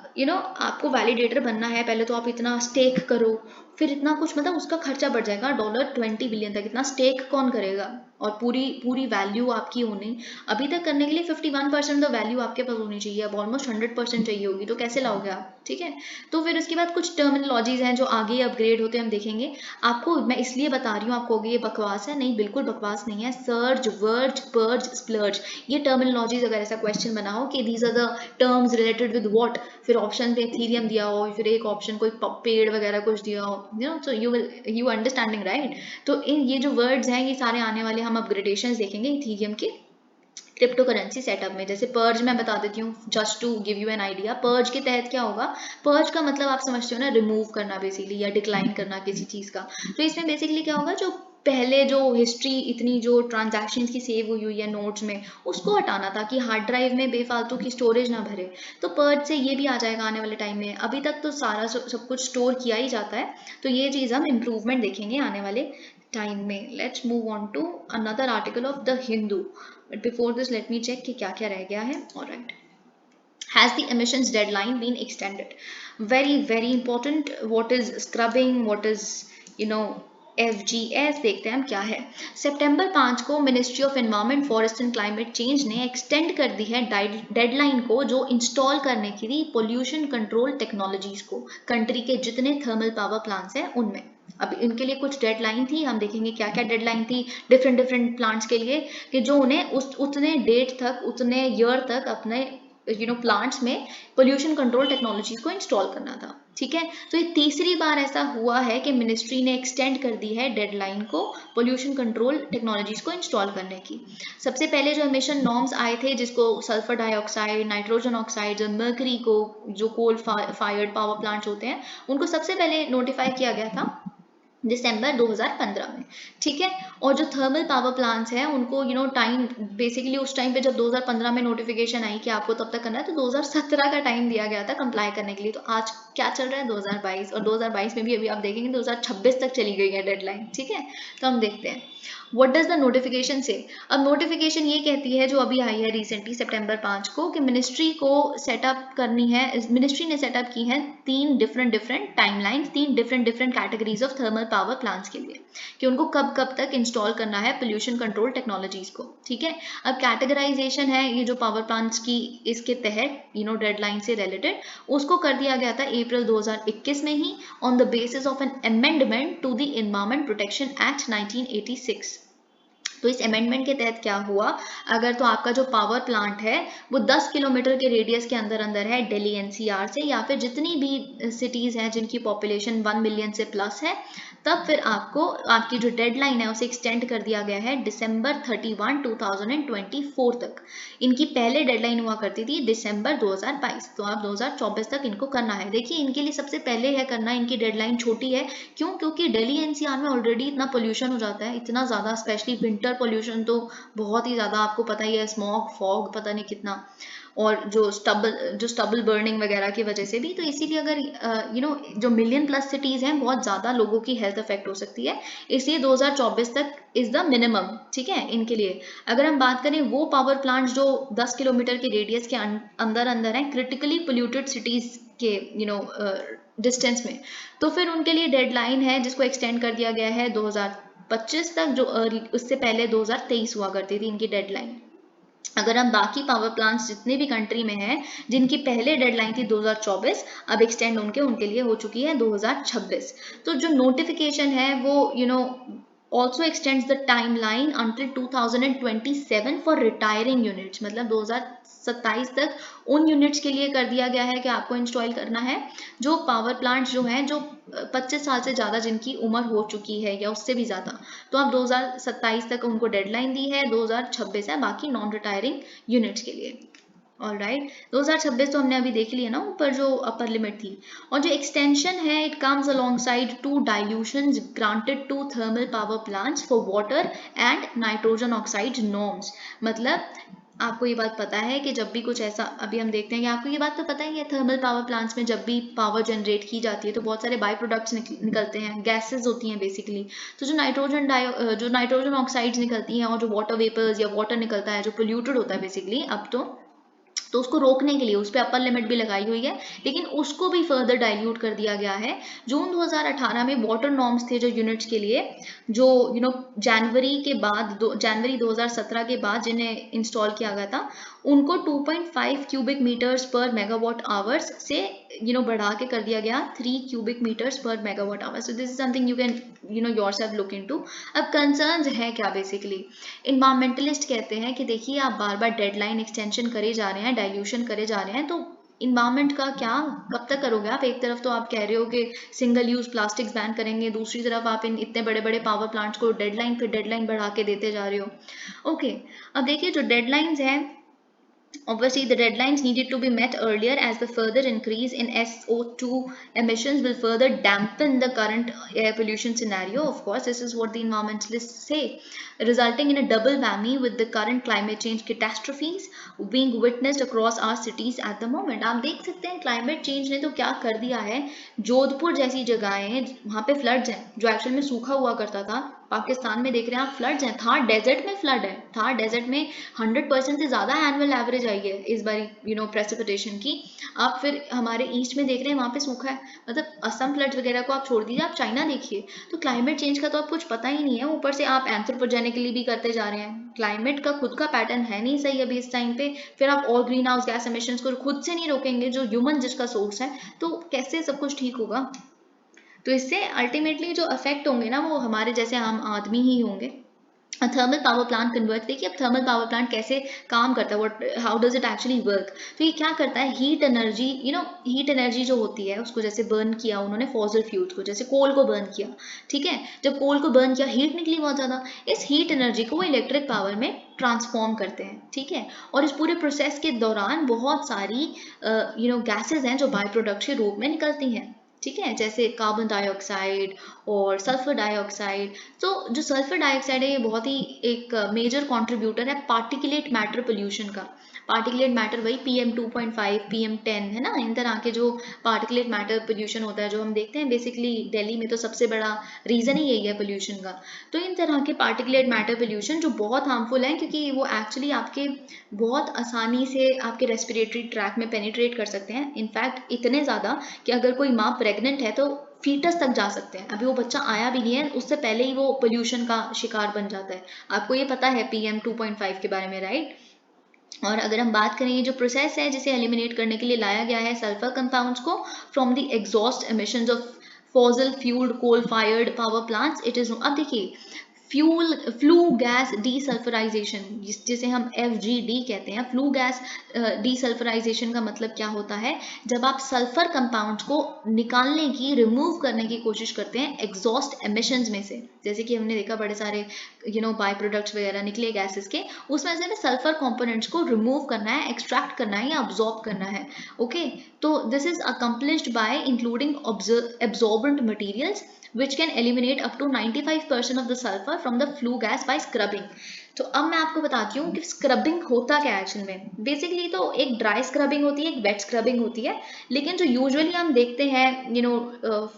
आपको वैलिडेटर बनना है, पहले तो आप इतना स्टेक करो, फिर इतना कुछ मतलब उसका खर्चा बढ़ जाएगा $20 बिलियन तक। इतना स्टेक कौन करेगा, और पूरी वैल्यू आपकी होनी, अभी तक करने के लिए 51% तो वैल्यू आपके पास होनी चाहिए, अब ऑलमोस्ट 100% चाहिए होगी, तो कैसे लाओगे आप, ठीक है। तो फिर उसके बाद कुछ टर्मिनोलॉजीज हैं जो आगे अपग्रेड होते हैं, हम देखेंगे। आपको मैं इसलिए बता रही हूँ, आपको ये बकवास है, नहीं बिल्कुल बकवास नहीं है। सर्ज, वर्ज, पर्ज, स्प्लर्ज, ये टर्मिनोलॉजीज अगर ऐसा क्वेश्चन बना हो कि these are the terms related with what, फिर ऑप्शन पे इथीरियम दिया हो, फिर एक ऑप्शन कोई पेड़ वगैरह कुछ दिया हो, सो यू अंडरस्टैंडिंग, राइट। तो ये जो वर्ड्स हैं ये सारे आने वाले हम अपग्रेडेशंस देखेंगे इथीरियम के क्रिप्टो करेंसी सेटअप में। जैसे पर्ज मैं बता देती हूँ just to give you an idea. Purge के तहत क्या होगा, पर्ज का मतलब आप समझते हो ना, रिमूव करना बेसिकली, या डिक्लाइन करना किसी चीज़ का। तो इसमें बेसिकली क्या होगा, जो पहले जो हिस्ट्री इतनी जो ट्रांजैक्शन की सेव हुई हुई है नोट्स में, उसको हटाना, ताकि हार्ड ड्राइव में बेफालतू की स्टोरेज ना भरे। तो पर्ज से ये भी आ जाएगा आने वाले टाइम में। अभी तक तो सारा सब कुछ स्टोर किया ही जाता है, तो ये चीज़ हम इम्प्रूवमेंट देखेंगे आने वाले टाइम में। Let's move on to another article of the Hindu, but before this let me check कि क्या क्या रह गया है। Alright, has the emissions deadline been extended? Very important. What is scrubbing, what is FGS, देखते हैं हम क्या है। सितंबर 5 को ministry of environment, forest and climate change ने एक्सटेंड कर दी है डेडलाइन को, जो इंस्टॉल करने की थी पोल्यूशन कंट्रोल टेक्नोलॉजीज को, कंट्री के जितने थर्मल पावर प्लांट्स हैं उनमें। अब इनके लिए कुछ डेडलाइन थी, हम देखेंगे क्या क्या डेडलाइन थी डिफरेंट प्लांट्स के लिए, कि जो उन्हें उतने डेट तक, उतने ईयर तक अपने प्लांट्स में पोल्यूशन कंट्रोल टेक्नोलॉजीज को इंस्टॉल करना था, ठीक है। तो ये तीसरी बार ऐसा हुआ है कि मिनिस्ट्री ने एक्सटेंड कर दी है डेडलाइन को पोल्यूशन कंट्रोल टेक्नोलॉजीज को इंस्टॉल करने की। सबसे पहले जो एमिशन नॉर्म्स आए थे, जिसको सल्फर डाइऑक्साइड, नाइट्रोजन ऑक्साइड और मर्करी को, जो कोल फायर्ड पावर प्लांट्स होते हैं, उनको सबसे पहले नोटिफाई किया गया था दिसंबर 2015 में, ठीक है। और जो थर्मल पावर प्लांट्स हैं उनको टाइम बेसिकली उस टाइम पे जब 2015 में नोटिफिकेशन आई कि आपको तब तक करना है, तो 2017 का टाइम दिया गया था कंप्लाई करने के लिए। तो आज क्या चल रहा है, 2022, और 2022 में भी अभी आप देखेंगे 2026 तक चली गई है डेडलाइन, ठीक है। तो हम देखते हैं व्हाट डज द नोटिफिकेशन से। अब नोटिफिकेशन ये कहती है, जो अभी आई है रिसेंटली सितंबर 5 को, कि मिनिस्ट्री को सेटअप करनी है, मिनिस्ट्री ने सेटअप की है 3 different timelines, 3 different categories of thermal power plants के लिए, कि उनको कब तक इंस्टॉल करना है पोल्यूशन कंट्रोल टेक्नोलॉजीज को, ठीक है। अब कैटेगराइजेशन है ये जो पावर प्लांट्स की, इसके तहत डेडलाइन से रिलेटेड, उसको कर दिया गया था अप्रैल 2021 में ही, on the basis of an amendment to the environment protection act 1986। तो इस अमेंडमेंट के तहत क्या हुआ, अगर तो आपका जो पावर प्लांट है वो 10 किलोमीटर के रेडियस के अंदर अंदर है दिल्ली एनसीआर से, या फिर जितनी भी सिटीज़ हैं जिनकी पॉपुलेशन 1 मिलियन से प्लस है, तब फिर आपको आपकी जो डेडलाइन है उसे एक्सटेंड कर दिया गया है दिसंबर 31, 2024 तक। इनकी पहले डेडलाइन हुआ करती थी दिसंबर 2022, तो आप 2024 तक इनको करना है। देखिए इनके लिए सबसे पहले है करना, इनकी डेडलाइन छोटी है, क्यों? क्योंकि दिल्ली एनसीआर में ऑलरेडी इतना पोल्यूशन हो जाता है, इतना ज़्यादा, स्पेशली विंटर पोल्यूशन तो बहुत ही ज़्यादा, आपको पता ही है, स्मॉग फॉग पता नहीं कितना, और जो स्टबल बर्निंग वगैरह की वजह से भी। तो इसीलिए अगर जो मिलियन प्लस सिटीज़ हैं, बहुत ज़्यादा लोगों की हेल्थ अफेक्ट हो सकती है, इसलिए 2024 तक इज़ द मिनिमम, ठीक है, इनके लिए। अगर हम बात करें वो पावर प्लांट जो 10 किलोमीटर के रेडियस के अंदर अंदर हैं, क्रिटिकली पोल्यूटेड सिटीज़ के डिस्टेंस में, तो फिर उनके लिए डेडलाइन है जिसको एक्सटेंड कर दिया गया है 2025 तक, जो उससे पहले 2023 हुआ करती थी इनकी डेडलाइन। अगर हम बाकी पावर प्लांट्स जितने भी कंट्री में हैं जिनकी पहले डेडलाइन थी 2024, अब एक्सटेंड उनके लिए हो चुकी है 2026। तो जो नोटिफिकेशन है वो also extends the timeline until 2027 for retiring units, मतलब 2027 तक उन यूनिट्स के लिए कर दिया गया है कि आपको इंस्टॉल करना है जो पावर प्लांट जो हैं जो 25 साल से ज़्यादा जिनकी उम्र हो चुकी है या उससे भी ज़्यादा। तो अब 2027 तक उनको डेडलाइन दी है, 2026 है बाकी नॉन रिटायरिंग यूनिट्स के लिए। ऑलराइट, 2026 तो हमने अभी देख लिया ना ऊपर जो अपर लिमिट थी। और जो एक्सटेंशन है, it comes alongside 2 dilutions granted to thermal power plants for water and nitrogen oxide norms. मतलब आपको ये बात पता है कि जब भी कुछ ऐसा, अभी हम देखते हैं कि आपको ये बात तो पता ही है, थर्मल पावर प्लांट्स में जब भी पावर जनरेट की जाती है तो बहुत सारे बाई प्रोडक्ट्स निकलते हैं, गैसेज होती हैं बेसिकली। तो जो नाइट्रोजन ऑक्साइड्स निकलती हैं और जो वाटर वेपर्स या वाटर निकलता है जो पोल्यूटेड होता है बेसिकली, अब तो उसको रोकने के लिए उस पर अपर लिमिट भी लगाई हुई है, लेकिन उसको भी फर्दर डाइल्यूट कर दिया गया है। जून 2018 में वाटर नॉर्म्स थे जो यूनिट्स के लिए, जो जनवरी 2017 के बाद जिन्हें इंस्टॉल किया गया था, उनको 2.5 क्यूबिक मीटर्स पर मेगावाट आवर्स से बढ़ा के कर दिया गया 3 क्यूबिक मीटर्स पर megawatt hours. So this is something you can yourself look into. अब कंसर्न्स है क्या बेसिकली, इन्वायरमेंटलिस्ट कहते हैं कि देखिए आप बार बार डेडलाइन एक्सटेंशन करे जा रहे हैं, डाइल्यूशन करे जा रहे हैं, तो इन्वायरमेंट का क्या, कब तक करोगे आप? एक तरफ तो आप कह रहे हो कि सिंगल यूज प्लास्टिक्स बैन करेंगे, दूसरी तरफ आप इन इतने बड़े बड़े पावर प्लांट्स को डेडलाइन पे डेडलाइन बढ़ा के देते जा रहे हो। ओके, अब देखिए जो डेडलाइंस हैं, obviously the deadlines needed to be met earlier as the further increase in SO2 emissions will further dampen the current air pollution scenario. Of course, this is what the environmentalists say, resulting in a double whammy with the current climate change catastrophes being witnessed across our cities at the moment. आप देख सकते हैं climate change ने तो क्या कर दिया है, जोधपुर जैसी जगहें वहाँ पे फ्लड्स हैं जो एक्चुअल में सूखा हुआ करता था, पाकिस्तान में देख रहे हैं आप फ्लड्स हैं, थार डेजर्ट में फ्लड है, थार डेजर्ट में 100% से ज़्यादा एनुअल एवरेज आई है इस बारी प्रेसिपिटेशन की। आप फिर हमारे ईस्ट में देख रहे हैं वहाँ पे सूखा है, मतलब असम फ्लड वगैरह को आप छोड़ दीजिए, आप चाइना देखिए। तो क्लाइमेट चेंज का तो आप कुछ पता ही नहीं है, ऊपर से आप एंथ्रोपोजेनिकली भी करते जा रहे हैं, क्लाइमेट का खुद का पैटर्न है नहीं सही अभी इस टाइम पे, फिर आप और ग्रीन हाउस गैस एमिशंस को खुद से नहीं रोकेंगे जो ह्यूमन जिसका सोर्स है, तो कैसे सब कुछ ठीक होगा? तो इससे अल्टीमेटली जो अफेक्ट होंगे ना वो हमारे जैसे आम आदमी ही होंगे। थर्मल पावर प्लांट कन्वर्ट, देखिए अब थर्मल पावर प्लांट कैसे काम करता है, how does it actually work. तो ये क्या करता है, हीट एनर्जी हीट एनर्जी जो होती है उसको जैसे बर्न किया उन्होंने फॉसिल फ्यूल्स को, जैसे कोल को बर्न किया, ठीक है, जब कोल को बर्न किया हीट निकली बहुत ज़्यादा, इस हीट एनर्जी को वो इलेक्ट्रिक पावर में ट्रांसफॉर्म करते हैं, ठीक है। और इस पूरे प्रोसेस के दौरान बहुत सारी गैसेज हैं जो बाय प्रोडक्ट के रूप में निकलती हैं, ठीक है, जैसे कार्बन डाइऑक्साइड और सल्फर डाइऑक्साइड। तो जो सल्फर डाइऑक्साइड है ये बहुत ही एक मेजर कंट्रीब्यूटर है पार्टिकुलेट मैटर पोल्यूशन का। पार्टिकुलेट मैटर वही PM2.5 PM10 है ना, इन तरह के जो पार्टिकुलेट मैटर पोल्यूशन होता है जो हम देखते हैं बेसिकली दिल्ली में, तो सबसे बड़ा रीज़न ही यही है पोल्यूशन का। तो इन तरह के पार्टिकुलेट मैटर पोल्यूशन जो बहुत हार्मफुल हैं क्योंकि वो एक्चुअली आपके बहुत आसानी से आपके रेस्पिरेटरी ट्रैक में पेनिट्रेट कर सकते हैं, इनफैक्ट इतने ज़्यादा कि अगर कोई माँ प्रेग्नेंट है तो फीटस तक जा सकते हैं, अभी वो बच्चा आया भी नहीं है उससे पहले ही वो पोल्यूशन का शिकार बन जाता है। आपको ये पता है PM2.5 के बारे में, राइट? और अगर हम बात करें ये जो प्रोसेस है जिसे एलिमिनेट करने के लिए लाया गया है सल्फर कंपाउंड्स को from the exhaust emissions of fossil fuelled coal fired power plants, it is, अब देखिए फ्लू गैस डीसल्फराइजेशन, जिसे हम FGD कहते हैं। फ्लू गैस डीसल्फराइजेशन का मतलब क्या होता है? जब आप सल्फर कंपाउंड्स को निकालने की, रिमूव करने की कोशिश करते हैं एग्जॉस्ट एमिशंस में से, जैसे कि हमने देखा बड़े सारे बाय प्रोडक्ट्स वगैरह निकले गैसेस के, उसमें से सल्फर कंपोनेंट्स को रिमूव करना है, एक्सट्रैक्ट करना है या अब्जॉर्ब करना है। ओके, तो this is accomplished by including absorbent materials which can eliminate up to 95% of the sulfur from the flue gas by scrubbing। तो अब मैं आपको बताती हूँ कि स्क्रबिंग होता क्या है एक्चुअल में। बेसिकली तो एक ड्राई स्क्रबिंग होती है, एक वेट स्क्रबिंग होती है, लेकिन जो यूजुअली हम देखते हैं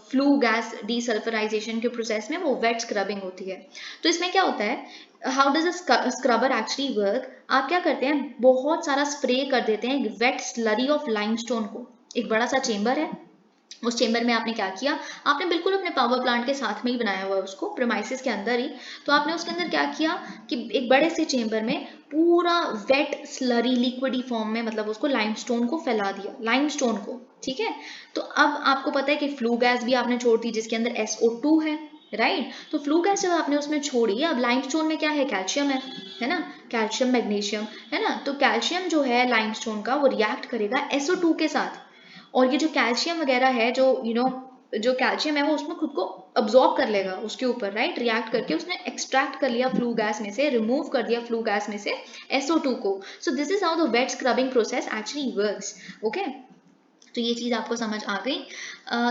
फ्लू गैस डीसल्फराइजेशन के प्रोसेस में, वो वेट स्क्रबिंग होती है। तो इसमें क्या होता है, how does a scrubber actually work? आप क्या करते हैं, बहुत सारा स्प्रे कर देते हैं वेट स्लरी ऑफ लाइमस्टोन को। एक बड़ा सा चेंबर है, उस चेंबर में आपने क्या किया, आपने बिल्कुल अपने पावर प्लांट के साथ में ही बनाया हुआ है उसको, प्रेमाइसिस के अंदर ही। तो आपने उसके अंदर क्या किया कि एक बड़े से चेंबर में पूरा वेट स्लरी लिक्विडी फॉर्म में, मतलब उसको लाइमस्टोन को फैला दिया, लाइमस्टोन को, ठीक है। तो अब आपको पता है कि फ्लू गैस भी आपने छोड़ दी जिसके अंदर SO2 है, राइट। तो फ्लू गैस जब आपने उसमें छोड़ी, अब लाइमस्टोन में क्या है, कैल्शियम है ना, कैल्शियम मैग्नीशियम, है ना। तो कैल्शियम जो है लाइमस्टोन का, वो रिएक्ट करेगा SO2 के साथ, और ये जो कैल्शियम वगैरह है, जो जो कैल्शियम है वो उसमें खुद को अब्जॉर्ब कर लेगा उसके ऊपर, राइट। रिएक्ट करके उसने एक्सट्रैक्ट कर लिया फ्लू गैस में से, रिमूव कर दिया फ्लू गैस में से SO2 को। So this is how the wet scrubbing process actually works. Okay, तो ये चीज आपको समझ आ गई।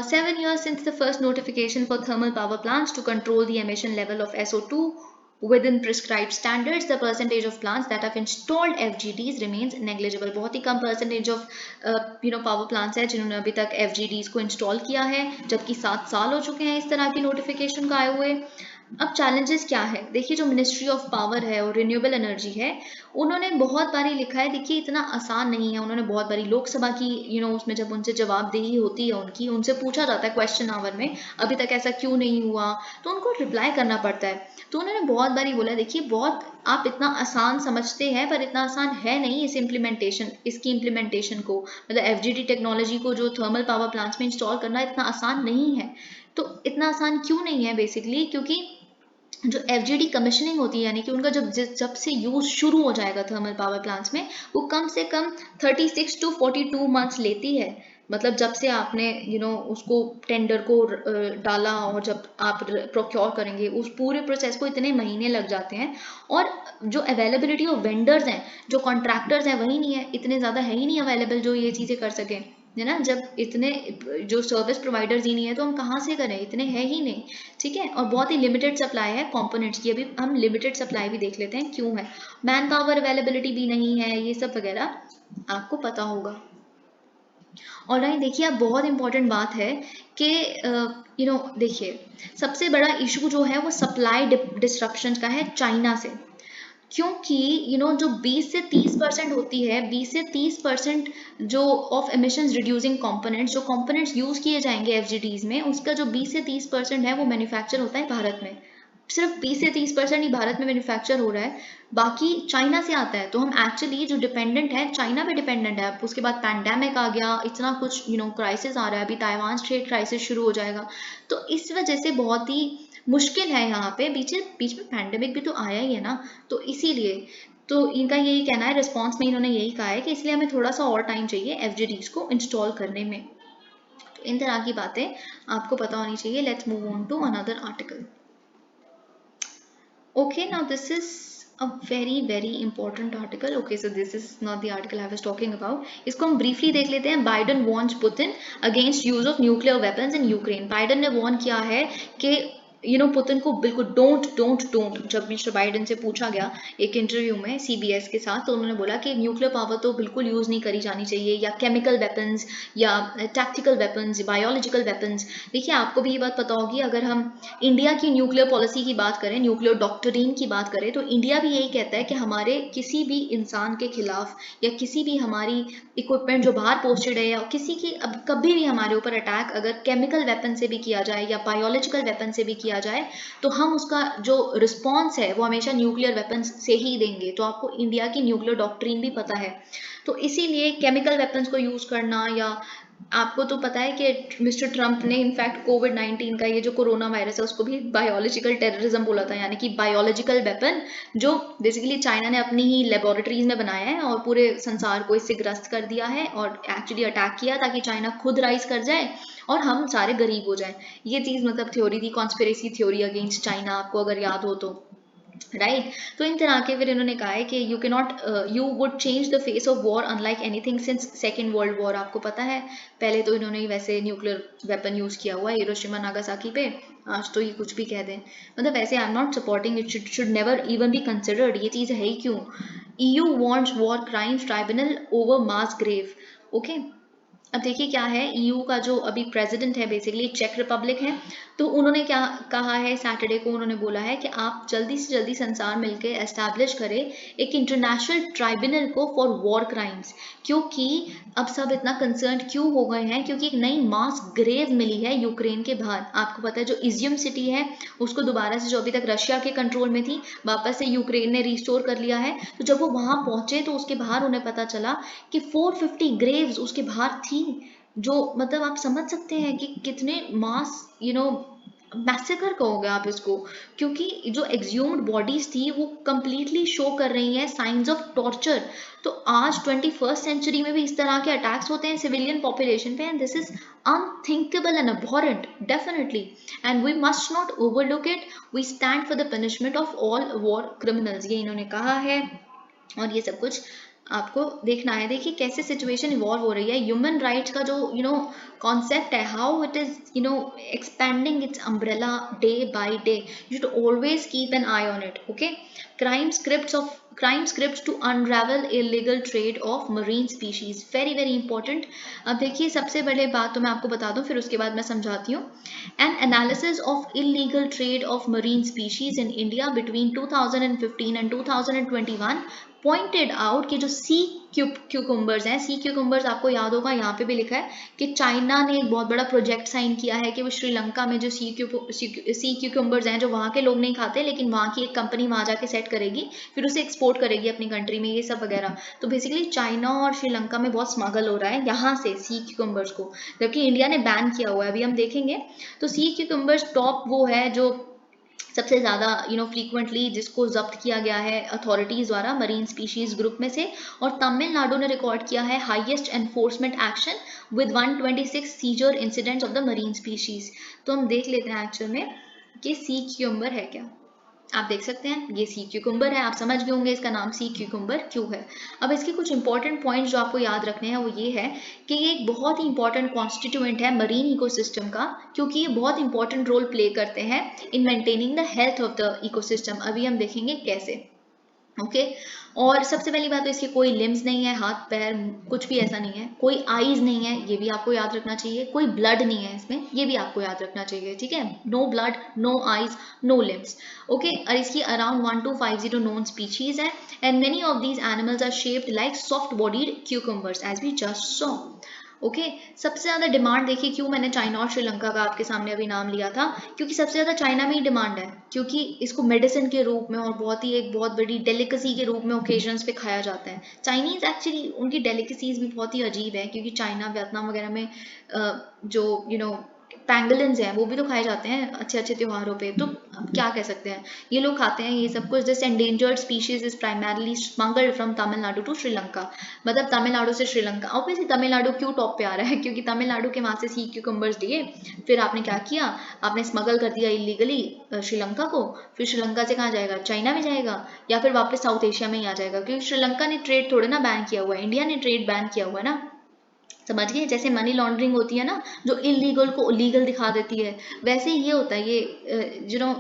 7 years since the first notification for thermal power plants to control the emission level of SO2 within prescribed standards, the percentage of plants that have installed FGDs remains negligible। बहुत ही कम percentage of power plants है जिन्होंने अभी तक FGDs को install किया है, जबकि 7 साल हो चुके हैं इस तरह की नोटिफिकेशन का आए हुए। अब चैलेंजेस क्या है, देखिए जो मिनिस्ट्री ऑफ पावर है और रिन्यूएबल एनर्जी है, उन्होंने बहुत बारी लिखा है, देखिए इतना आसान नहीं है। उन्होंने बहुत बारी लोकसभा की उसमें जब उनसे जवाबदेही होती है, उनसे पूछा जाता है क्वेश्चन आवर में, अभी तक ऐसा क्यों नहीं हुआ, तो उनको रिप्लाई करना पड़ता है। तो उन्होंने बहुत बारी बोला, देखिए बहुत आप इतना आसान समझते हैं पर इतना आसान है नहीं इसकी इम्प्लीमेंटेशन को, मतलब FGD टेक्नोलॉजी को जो थर्मल पावर प्लांट्स में इंस्टॉल करना इतना आसान नहीं है। तो इतना आसान क्यों नहीं है, बेसिकली क्योंकि जो FGD कमीशनिंग होती है, यानी कि उनका जब से यूज शुरू हो जाएगा थर्मल पावर प्लांट्स में, वो कम से कम 36 to 42 मंथ्स लेती है। मतलब जब से आपने उसको टेंडर को डाला और जब आप प्रोक्योर करेंगे, उस पूरे प्रोसेस को इतने महीने लग जाते हैं। और जो अवेलेबिलिटी ऑफ वेंडर्स हैं, जो कॉन्ट्रैक्टर्स हैं, वही नहीं है, इतने ज़्यादा है ही नहीं अवेलेबल जो ये चीज़ें कर सकें, है ना। जब इतने जो सर्विस प्रोवाइडर्स ही नहीं है तो हम कहाँ से करें, इतने है ही नहीं, ठीक है। और बहुत ही लिमिटेड सप्लाई है कंपोनेंट्स की। अभी हम लिमिटेड सप्लाई भी देख लेते हैं क्यों है, मैन पावर अवेलेबिलिटी भी नहीं है, ये सब वगैरह आपको पता होगा। और राइट, देखिए अब बहुत इंपॉर्टेंट बात है कि देखिए सबसे बड़ा इशू जो है वो सप्लाई डिस्ट्रप्शन का है चाइना से, क्योंकि जो 20 से 30% होती है, 20 से 30% जो ऑफ एमिशंस रिड्यूसिंग कंपोनेंट्स, जो कंपोनेंट्स यूज किए जाएंगे FGDs में, उसका जो 20 से 30% है वो मैन्युफैक्चर होता है भारत में। सिर्फ 20 से 30% ही भारत में मैन्युफैक्चर हो रहा है, बाकी चाइना से आता है। तो हम एक्चुअली जो डिपेंडेंट है, चाइना पे डिपेंडेंट है। उसके बाद पैंडेमिक आ गया, इतना कुछ क्राइसिस आ रहा है, अभी ताइवान स्ट्रेट क्राइसिस शुरू हो जाएगा। तो इस वजह से बहुत ही मुश्किल है यहाँ पे, बीच में पैंडेमिक भी तो आया ही है ना, तो इसीलिए तो इनका यही कहना है, रिस्पॉन्स में इन्होंने यही कहा है कि इसलिए हमें थोड़ा सा और टाइम चाहिए FGDs को इंस्टॉल करने में। तो इन तरह की बातें आपको पता होनी चाहिए। Let's move on to another article. Okay, now this is a very important article. Okay, so this is not the article I was talking about. इसको हम briefly देख लेते हैं। Biden warns Putin against use of nuclear weapons in Ukraine. Biden ने warn किया है कि Putin को बिल्कुल डोंट। जब मिस्टर बाइडन से पूछा गया एक इंटरव्यू में CBS के साथ, तो उन्होंने बोला कि न्यूक्लियर पावर तो बिल्कुल यूज नहीं करी जानी चाहिए, या केमिकल वेपन्स या टैक्टिकल वेपन्स, बायोलॉजिकल वेपन्स। देखिए आपको भी ये बात पता होगी, अगर हम इंडिया की न्यूक्लियर पॉलिसी की बात करें, न्यूक्लियर डॉक्ट्रिन की बात करें, तो इंडिया भी यही कहता है कि हमारे किसी भी इंसान के खिलाफ या किसी भी हमारी इक्विपमेंट जो बाहर पोस्टेड है, या किसी की अब कभी भी हमारे ऊपर अटैक अगर केमिकल वेपन से भी किया जाए या बायोलॉजिकल वेपन से भी किया जाए, तो हम उसका जो रिस्पॉन्स है वो हमेशा न्यूक्लियर वेपन्स से ही देंगे। तो आपको इंडिया की न्यूक्लियर डॉक्ट्रिन भी पता है। तो इसीलिए केमिकल वेपन्स को यूज करना या आपको तो पता है कि मिस्टर ट्रम्प ने इनफैक्ट कोविड-19 का, ये जो कोरोना वायरस है, उसको भी बायोलॉजिकल टेररिज्म बोला था, यानी कि बायोलॉजिकल वेपन जो बेसिकली चाइना ने अपनी ही लेबोरेटरीज में बनाया है और पूरे संसार को इससे ग्रस्त कर दिया है और एक्चुअली अटैक किया ताकि चाइना खुद राइज कर जाए और हम सारे गरीब हो जाएं। ये चीज़ मतलब थ्योरी थी, कॉन्स्पिरेसी थ्योरी अगेंस्ट चाइना, आपको अगर याद हो तो, राइट। तो इन तरह के फिर इन्होंने कहा है कि यू के not, you would change the face of war unlike anything since second world war. आपको पता है पहले तो इन्होंने वैसे न्यूक्लियर वेपन यूज किया हुआ है हिरोशिमा नागासाकी पे, आज तो ये कुछ भी कह दें। मतलब वैसे I am not supporting it, should never even be considered, ये चीज़ है ही क्यों। EU wants war crimes tribunal over mass grave, okay. अब देखिए क्या है, EU का जो अभी प्रेसिडेंट है बेसिकली चेक रिपब्लिक है, तो उन्होंने क्या कहा है, सैटरडे को उन्होंने बोला है कि आप जल्दी से जल्दी संसार मिलकर एस्टैब्लिश करें एक इंटरनेशनल ट्राइब्यूनल को फॉर वॉर क्राइम्स। क्योंकि अब सब इतना कंसर्न क्यों हो गए हैं, क्योंकि एक नई मास ग्रेव मिली है यूक्रेन के बाहर। आपको पता है जो इजियम सिटी है उसको दोबारा से, जो अभी तक रशिया के कंट्रोल में थी, वापस से यूक्रेन ने रिस्टोर कर लिया है। तो जब वो वहां पहुंचे तो उसके बाहर उन्हें पता चला कि 450 ग्रेव्स उसके बाहर थी, जो मतलब आप समझ सकते हैं कि कितने मास, मैसेकर कहोगे आप इसको, क्योंकि जो एक्सह्यूम्ड बॉडीज थी वो कंप्लीटली शो कर रही हैं साइंस ऑफ टॉर्चर। तो आज 21st सेंचुरी में भी इस तरह के अटैक्स होते हैं सिविलियन पॉपुलेशन पे, and this is unthinkable and abhorrent, definitely, and we must not overlook it. We stand for the punishment of all war criminals, ये इन्होंने कहा है। और ये सब कुछ आपको देखना है। देखिए कैसे सिचुएशन इवॉल्व हो रही है, ह्यूमन राइट्स का जो कॉन्सेप्ट है, how it is expanding its umbrella day by day. You should always keep an eye on it, okay. Crime scripts to unravel illegal trade of marine species, very very important. अब देखिए सबसे बड़े बात तो मैं आपको बता दूं, फिर उसके बाद मैं समझाती हूँ। N analysis of illegal trade of marine species in India between 2015 and 2021 pointed out कि जो सी क्यूकम्बर्स हैं, सी क्यूकम्बर्स आपको याद होगा यहाँ पे भी लिखा है कि चाइना ने एक बहुत बड़ा प्रोजेक्ट साइन किया है कि वो श्रीलंका में जो सी क्यूकम्बर्स हैं जो वहाँ के लोग नहीं खाते, लेकिन वहाँ की एक कंपनी वहाँ जाके सेट करेगी, फिर उसे एक्सपोर्ट करेगी अपनी कंट्री में, ये सब वगैरह। तो बेसिकली चाइना और श्रीलंका में बहुत स्मगल हो रहा है यहाँ से सी क्यूकम्बर्स को, जबकि इंडिया ने बैन किया हुआ है, अभी हम देखेंगे। तो सी क्यूकम्बर्स टॉप वो है जो सबसे ज़्यादा फ्रीक्वेंटली जिसको जब्त किया गया है अथॉरिटीज़ द्वारा मरीन स्पीशीज़ ग्रुप में से, और तमिलनाडु ने रिकॉर्ड किया है highest enforcement action with 126 seizure incidents of the marine species. तो हम देख लेते हैं एक्चुअल में कि सी क्यूकम्बर है क्या। आप देख सकते हैं ये सी क्यूकम्बर है, आप समझ गए होंगे इसका नाम सी क्यूकम्बर क्यों है। अब इसके कुछ इंपॉर्टेंट पॉइंट्स जो आपको याद रखने हैं वो ये है कि ये एक बहुत ही इंपॉर्टेंट कॉन्स्टिट्यूएंट है मरीन इकोसिस्टम का, क्योंकि ये बहुत इंपॉर्टेंट रोल प्ले करते हैं in maintaining the health of the ecosystem. अभी हम देखेंगे कैसे, ओके। और सबसे पहली बात तो इसके कोई लिम्स नहीं है, हाथ पैर कुछ भी ऐसा नहीं है, कोई आईज नहीं है, ये भी आपको याद रखना चाहिए, कोई ब्लड नहीं है इसमें, ये भी आपको याद रखना चाहिए, ठीक है। No blood, no eyes, no limbs, okay. और इसकी अराउंड 1250 नोन स्पीशीज है, and many of these animals are shaped like soft bodied cucumbers as we just saw, okay. सबसे ज़्यादा डिमांड देखिए, क्यों मैंने चाइना और श्रीलंका का आपके सामने अभी नाम लिया था, क्योंकि सबसे ज़्यादा चाइना में ही डिमांड है, क्योंकि इसको मेडिसिन के रूप में और एक बहुत बड़ी डेलिकेसी के रूप में ओकेजन्स पे खाया जाता है। चाइनीज़ एक्चुअली उनकी डेलिकेसीज भी बहुत ही अजीब है, क्योंकि चाइना वियतनाम वगैरह में जो पैंगलिन्स हैं वो भी तो खाए जाते हैं अच्छे अच्छे त्योहारों पे, तो अब क्या कह सकते हैं, ये लोग खाते हैं ये सब कुछ। This endangered species is primarily smuggled from Tamil Nadu to Sri Lanka, मतलब तमिलनाडु से श्रीलंका। ऑब्वियसली तमिलनाडु क्यों टॉप पे आ रहा है, क्योंकि तमिलनाडु के वहाँ से सी क्यूकम्बर्स लिए, फिर आपने क्या किया, आपने स्मगल कर दिया इलीगली श्रीलंका को, फिर श्रीलंका से कहाँ जाएगा, चाइना में जाएगा, या फिर वापस साउथ एशिया में ही आ जाएगा, क्योंकि श्रीलंका ने ट्रेड थोड़े ना बैन किया हुआ है, इंडिया ने ट्रेड बैन किया हुआ है ना, समझिए। जैसे मनी लॉन्ड्रिंग होती है ना, जो इलीगल को लीगल दिखा देती है, वैसे ही ये होता है। ये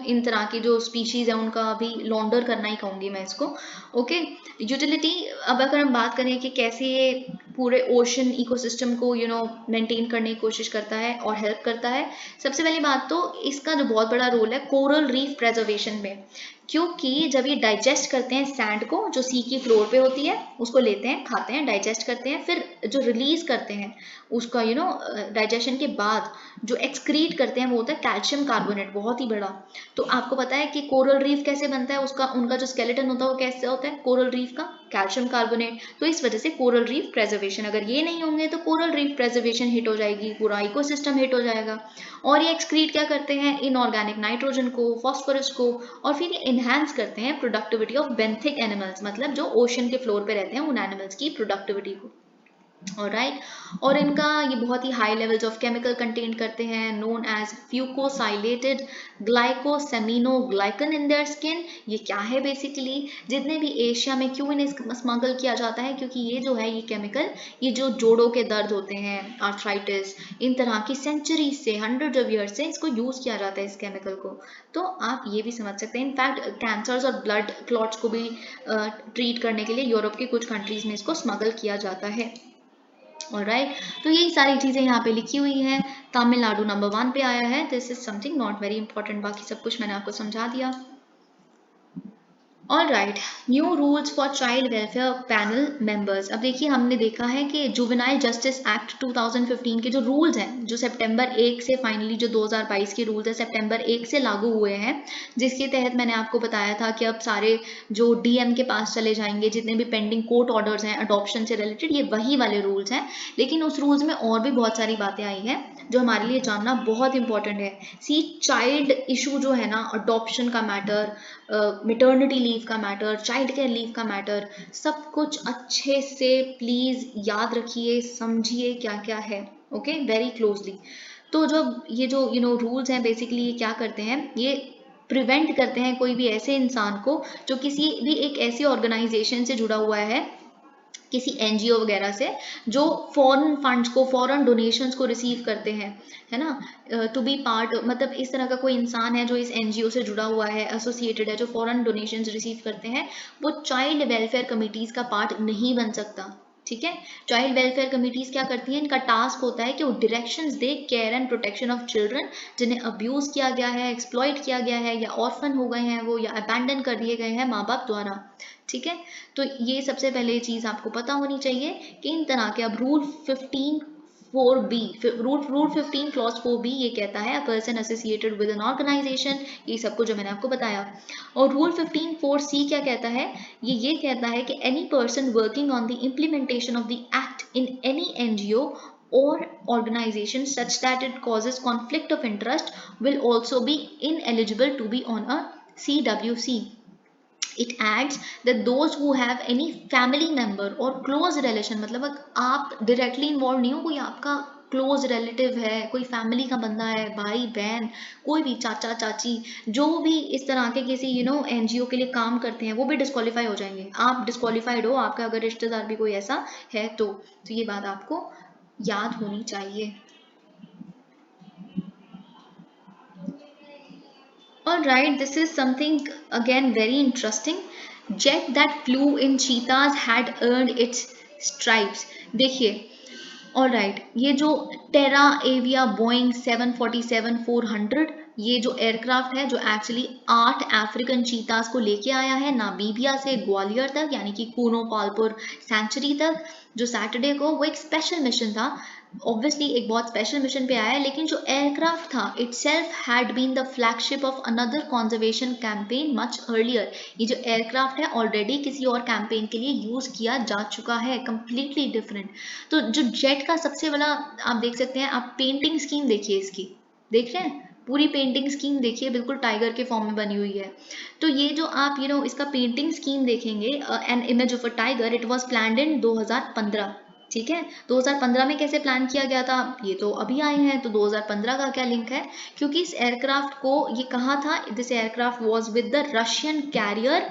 इन तरह की जो स्पीशीज है उनका अभी लॉन्डर करना ही कहूँगी मैं इसको, ओके। यूटिलिटी, अब अगर हम बात करें कि कैसे ये पूरे ओशन इकोसिस्टम को मेंटेन करने की कोशिश करता है और हेल्प करता है, सबसे पहली बात तो इसका जो बहुत बड़ा रोल है कोरल रीफ प्रेजर्वेशन में, क्योंकि जब ये डाइजेस्ट करते हैं सैंड को जो सी की फ्लोर पे होती है, उसको लेते हैं, खाते हैं, डाइजेस्ट करते हैं, फिर जो रिलीज करते हैं उसका डाइजेशन के बाद जो एक्सक्रीट करते हैं वो होता है कैल्शियम कार्बोनेट, बहुत ही बड़ा। तो आपको पता है कि कोरल रीफ कैसे बनता है, उसका उनका जो स्केलेटन होता है वो कैसे होता है कोरल रीफ का, कैल्शियम कार्बोनेट। तो इस वजह से कोरल रीफ प्रेजर्वेशन, अगर ये नहीं होंगे तो कोरल रीफ प्रेजर्वेशन हिट हो जाएगी, पूरा इकोसिस्टम हिट हो जाएगा। और ये एक्सक्रीट क्या करते हैं, इनऑर्गेनिक नाइट्रोजन को, फॉस्फोरस को, और फिर ये इनहेंस करते हैं प्रोडक्टिविटी ऑफ बेंथिक एनिमल्स, मतलब जो ओशन के फ्लोर पे रहते हैं उन एनिमल्स की प्रोडक्टिविटी को। ऑलराइट, और इनका ये बहुत ही high levels of chemical contain करते हैं known as fucosylated glycosaminoglycan in their skin. ये क्या है बेसिकली, जितने भी एशिया में क्यों इन्हें स्मगल किया जाता है, क्योंकि ये जो है ये केमिकल, ये जो जोड़ों के दर्द होते हैं, आर्थराइटिस, इन तरह की सेंचुरी से, हंड्रेड ऑफ ईयर्स से इसको यूज किया जाता है इस केमिकल को। तो आप ये भी समझ सकते हैं, इनफैक्ट कैंसर्स और ब्लड क्लॉट्स को भी ट्रीट करने के लिए यूरोप के कुछ कंट्रीज में इसको स्मगल किया जाता है। ऑलराइट, तो यही सारी चीजें यहाँ पे लिखी हुई हैं। तमिलनाडु नंबर 1 पे आया है, this is something not very important, बाकी सब कुछ मैंने आपको समझा दिया। All right, new rules for child welfare panel members. अब देखिए, हमने देखा है कि जुवेनाइल जस्टिस एक्ट 2015 के जो रूल्स हैं, जो सितंबर 1 से फाइनली जो 2022 के रूल्स है सितंबर 1 से लागू हुए हैं, जिसके तहत मैंने आपको बताया था कि अब सारे जो डीएम के पास चले जाएंगे, जितने भी पेंडिंग कोर्ट ऑर्डर्स हैं अडॉप्शन से रिलेटेड, ये वही वाले रूल्स हैं। लेकिन उस रूल्स में और भी बहुत सारी बातें आई हैं जो हमारे लिए जानना बहुत इंपॉर्टेंट है। सी, चाइल्ड इशू जो है ना, अडॉप्शन का मैटर, मिटर्निटी लीव का मैटर, चाइल्ड केयर लीव का मैटर, सब कुछ अच्छे से प्लीज याद रखिए, समझिए क्या क्या है, ओके, वेरी क्लोजली। तो जब ये जो रूल्स हैं, बेसिकली ये क्या करते हैं, ये प्रिवेंट करते हैं कोई भी ऐसे इंसान को जो किसी भी एक ऐसी ऑर्गेनाइजेशन से जुड़ा हुआ है, किसी एनजीओ वगैरह से, जो फॉरेन फंड्स को, फॉरेन डोनेशंस को रिसीव करते हैं, है ना, टू बी पार्ट, मतलब इस तरह का कोई इंसान है जो इस एनजीओ से जुड़ा हुआ है, एसोसिएटेड है, जो फॉरेन डोनेशंस रिसीव करते हैं, वो चाइल्ड वेलफेयर कमिटीज का पार्ट नहीं बन सकता। ठीक है, चाइल्ड वेलफेयर कमिटीज क्या करती हैं, इनका टास्क होता है कि वो directions they care and protection of children जिन्हें अब्यूज किया गया है, एक्सप्लॉइट किया गया है, या ऑर्फन हो गए हैं वो, या अबैंडन कर दिए गए हैं माँ बाप द्वारा। ठीक है, तो ये सबसे पहले चीज आपको पता होनी चाहिए कि इन तरह के, अब rule 15 4B, rule 15 clause 4B ये कहता है a person associated with an organization, ये सब कुछ जो मैंने आपको बताया। और रूल 15 4C क्या कहता है, ये कहता है कि any person working on the implementation of the act in any NGO or organization such that it causes conflict of interest will also be ineligible to be on a CWC. It adds that those who have any family member or close relation, मतलब आप directly involved नहीं हो, कोई आपका close relative है, कोई family का बंदा है, भाई बहन, कोई भी चाचा चाची, जो भी इस तरह के किसी एनजीओ के लिए काम करते हैं, वो भी डिस्क्वालीफाई हो जाएंगे। आप डिस्क्वालीफाइड हो, आपका अगर रिश्तेदार भी कोई ऐसा है तो ये बात आपको याद होनी चाहिए। Alright, this is something again very interesting. Jet that flew in cheetahs had earned its stripes. देखिए, ऑलराइट, ये जो टेरा एविया बोइंग 747-400, ये जो एयरक्राफ्ट है, जो एक्चुअली 8 अफ्रीकन चीतास को लेके आया है नामीबिया से ग्वालियर तक, यानी कि कूनो पालपुर सेंचुरी तक, जो सैटरडे को, वो एक स्पेशल मिशन था। ऑब्वियसली एक बहुत स्पेशल मिशन पे आया है, लेकिन जो एयरक्राफ्ट था itself had been the flagship of another conservation campaign much earlier. ये जो एयरक्राफ्ट है ऑलरेडी किसी और कैंपेन के लिए यूज किया जा चुका है, कंप्लीटली डिफरेंट। तो जो जेट का सबसे बड़ा, आप देख सकते हैं, आप पेंटिंग स्कीम देखिए इसकी, देख रहे हैं, पूरी पेंटिंग स्कीम देखिए, बिल्कुल टाइगर के फॉर्म में बनी हुई है। तो ये जो आप इसका पेंटिंग स्कीम देखेंगे, an image of a tiger, it was planned इन 2015। ठीक है, 2015 में कैसे प्लान किया गया था, ये तो अभी आए हैं, तो 2015 का क्या लिंक है, क्योंकि इस एयरक्राफ्ट को ये कहा था, this aircraft was with the Russian carrier,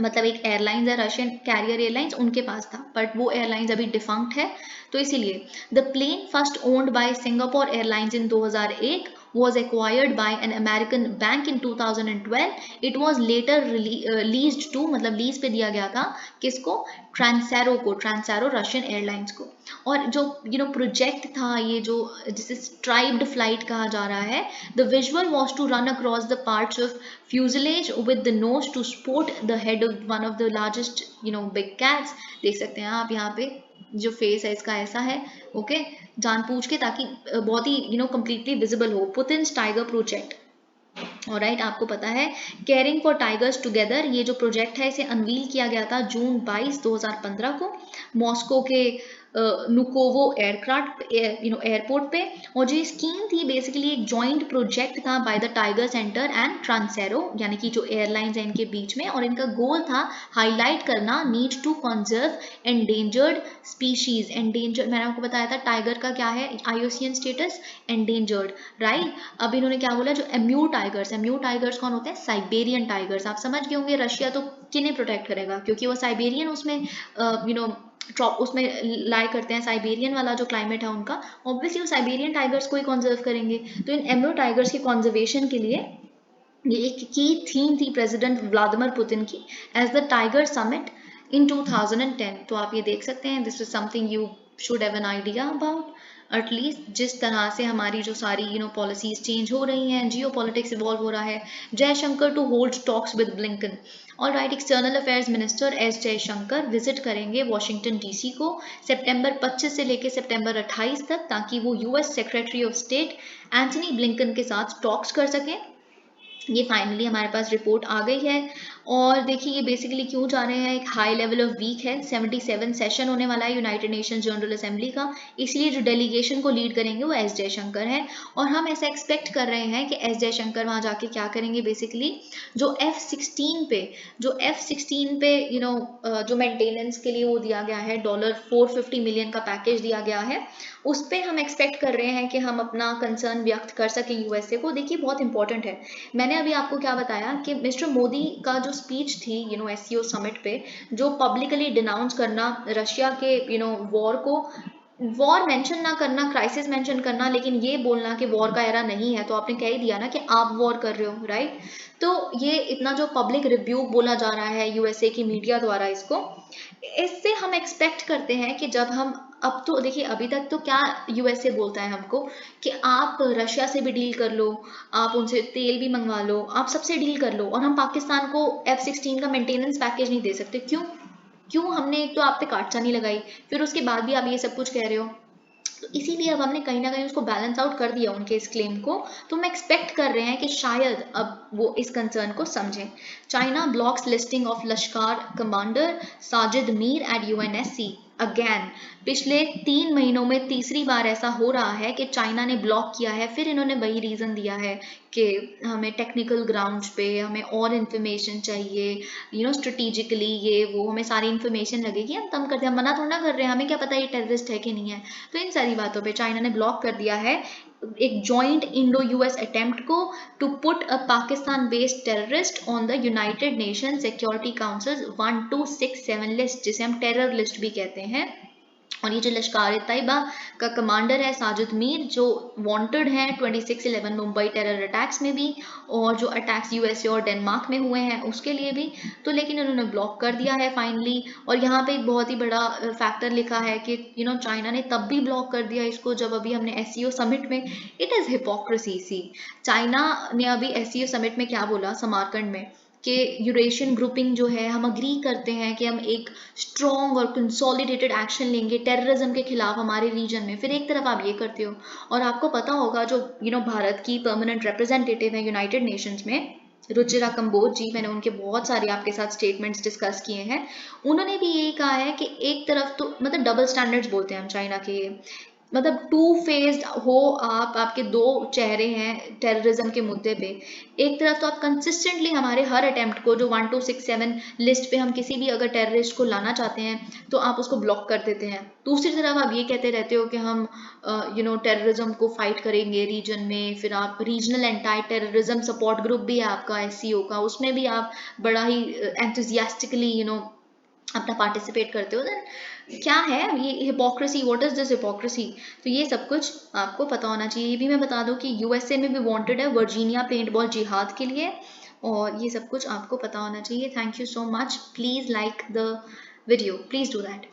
मतलब एक एयरलाइंस है रशियन कैरियर एयरलाइंस, उनके पास था, बट वो एयरलाइंस अभी डिफंक्ट है। तो इसीलिए the plane first owned by Singapore airlines in 2001 was acquired by an American bank in 2012. It was later leased to, मतलब लीज पे दिया गया था किसको, ट्रांसैरो को, ट्रांसैरो रशियन एयरलाइंस को। और जो प्रोजेक्ट था, ये जो जिसे स्ट्राइप्ड फ्लाइट कहा जा रहा है, the visual was to run across the parts of fuselage with the nose to support the head of one of the largest big cats. देख सकते हैं आप यहाँ पे, जो फेस है इसका ऐसा है, ओके, जानबूझ के, ताकि बहुत ही कंप्लीटली विजिबल हो। पुतिन्स टाइगर प्रोजेक्ट, और राइट, आपको पता है केयरिंग फॉर टाइगर्स टुगेदर ये जो प्रोजेक्ट है इसे अनवील किया गया था जून 22 2015 को मॉस्को के नुकोवो एयरक्राफ्ट एयरपोर्ट पे। और जो स्कीम थी बेसिकली एक जॉइंट प्रोजेक्ट था by the tiger centre and Transero, यानी कि जो एयरलाइंस है इनके बीच में, और इनका गोल था हाईलाइट करना need to conserve endangered species. Endangered मैंने आपको बताया था टाइगर का क्या है IUCN स्टेटस, एंडेंजर्ड, राइट। अब इन्होंने क्या बोला, जो एम्यू टाइगर्स कौन होते हैं, साइबेरियन टाइगर्स। आप समझ गए होंगे रशिया तो किन्हें प्रोटेक्ट करेगा, क्योंकि वो साइबेरियन उसमें उसमें लाई करते हैं, साइबेरियन वाला जो क्लाइमेट है उनका, ऑब्वियसली वो साइबेरियन टाइगर्स को ही कंजर्व करेंगे। तो इन एम्यू टाइगर्स की कंजर्वेशन के लिए ये एक की थीम थी प्रेसिडेंट व्लादिमीर पुतिन की as the tiger summit in 2010। तो आप ये देख सकते हैं, this is something you should have an idea about at least, जिस तरह से हमारी जो सारी पॉलिसीज चेंज हो रही हैं, जियो पॉलिटिक्स इवॉल्व हो रहा है। Jaishankar to hold talks with Blinken. All right, external affairs minister S Jaishankar visit करेंगे वॉशिंगटन DC को सितंबर 25 से लेकर सितंबर 28 तक, ताकि वो US secretary of state Anthony Blinken के साथ टॉक्स कर सकें। ये फाइनली हमारे पास रिपोर्ट आ गई है। और देखिए ये बेसिकली क्यों जा रहे हैं, एक हाई लेवल ऑफ वीक है, 77 सेशन होने वाला है यूनाइटेड नेशंस जनरल असेंबली का, इसलिए जो डेलीगेशन को लीड करेंगे वो एस जयशंकर हैं। और हम ऐसा एक्सपेक्ट कर रहे हैं कि एस जयशंकर वहाँ जाके क्या करेंगे, बेसिकली जो F-16 पे जो मेंटेनेंस के लिए वो दिया गया है $450 मिलियन का पैकेज दिया गया है, उस पर हम एक्सपेक्ट कर रहे हैं कि हम अपना कंसर्न व्यक्त कर सकें USA को। देखिए बहुत इंपॉर्टेंट है, मैंने अभी आपको क्या बताया कि मिस्टर मोदी का जो स्पीच थी SCO समिट पे, जो पब्लिकली डिनाउंस करना रशिया के वॉर को, वॉर मेंशन ना करना, क्राइसिस मेंशन करना, लेकिन ये बोलना कि वॉर का एरा नहीं है, तो आपने कह ही दिया ना कि आप वॉर कर रहे हो, राइट। तो ये इतना जो पब्लिक रिब्यूक बोला जा रहा है USA की मीडिया द्वारा, इसको इससे हम एक्सपेक्ट करते हैं कि जब हम, अब तो देखिए अभी तक तो क्या USA बोलता है हमको कि आप रशिया से भी डील कर लो, आप उनसे तेल भी मंगवा लो, आप सबसे डील कर लो, और हम पाकिस्तान को F-16 का मेंटेनेंस पैकेज नहीं दे सकते। क्यों हमने एक तो आप पे काटछानी लगाई, फिर उसके बाद भी आप ये सब कुछ कह रहे हो। तो इसीलिए अब हमने कहीं ना कहीं उसको बैलेंस आउट कर दिया उनके इस क्लेम को। तो हम एक्सपेक्ट कर रहे हैं कि शायद अब वो इस कंसर्न को समझें। China blocks listing of Lashkar commander Sajid Mir at UNSC again. पिछले 3 महीनों में तीसरी बार ऐसा हो रहा है कि चाइना ने ब्लॉक किया है। फिर इन्होंने वही रीज़न दिया है कि हमें टेक्निकल ग्राउंड्स पे हमें और इन्फॉर्मेशन चाहिए, स्ट्रेटिजिकली ये वो हमें सारी इन्फॉर्मेशन लगेगी, हम तब करते हैं, हम मना थोड़ा ना कर रहे हैं, हमें क्या पता ये टेररिस्ट है कि नहीं है। तो इन सारी बातों पे चाइना ने ब्लॉक कर दिया है एक जॉइंट इंडो US अटेम्प्ट को to put a Pakistan based terrorist on the United Nation Security Council 1267 list, जिसे हम टेरर लिस्ट भी कहते हैं। और ये जो लश्कर तैयबा का कमांडर है साजिद मीर, जो वांटेड है 26/11 मुंबई टेरर अटैक्स में भी, और जो अटैक्स USA और डेनमार्क में हुए हैं उसके लिए भी। तो लेकिन उन्होंने ब्लॉक कर दिया है फाइनली। और यहाँ पे एक बहुत ही बड़ा फैक्टर लिखा है कि चाइना ने तब भी ब्लॉक कर दिया इसको जब अभी हमने SCO समिट में, it is hypocrisy. See China ने अभी SCO समिट में क्या बोला समरकंद में कि यूरेशियन ग्रुपिंग जो है, हम अग्री करते हैं कि हम एक स्ट्रॉन्ग और कंसोलिडेटेड एक्शन लेंगे टेररिज्म के खिलाफ हमारे रीजन में। फिर एक तरफ आप ये करते हो। और आपको पता होगा जो भारत की परमानेंट रिप्रेजेंटेटिव है यूनाइटेड नेशंस में, रुचिरा कंबोज जी, मैंने उनके बहुत सारे आपके साथ स्टेटमेंट्स डिस्कस किए हैं, उन्होंने भी यही कहा है कि एक तरफ तो मतलब डबल स्टैंडर्ड्स बोलते हैं हम चाइना के, मतलब टू फेस्ड हो आप, आपके दो चेहरे हैं टेररिज्म के मुद्दे पे। एक तरफ तो आप कंसिस्टेंटली हमारे हर अटेम्प्ट को, जो 1267 लिस्ट पे हम किसी भी अगर टेररिस्ट को लाना चाहते हैं तो आप उसको ब्लॉक कर देते हैं, दूसरी तरफ आप ये कहते रहते हो कि हम टेररिज्म को फाइट करेंगे रीजन में। फिर आप regional anti terrorism support group भी है आपका SCO का, उसमें भी आप बड़ा ही एंथुजियास्टिकली अपना पार्टिसिपेट करते हो। देन क्या है ये hypocrisy, what is this hypocrisy. तो ये सब कुछ आपको पता होना चाहिए। ये भी मैं बता दूं कि USA में भी वांटेड है वर्जीनिया पेंटबॉल जिहाद के लिए, और ये सब कुछ आपको पता होना चाहिए। Thank you so much, please like the video, please do that.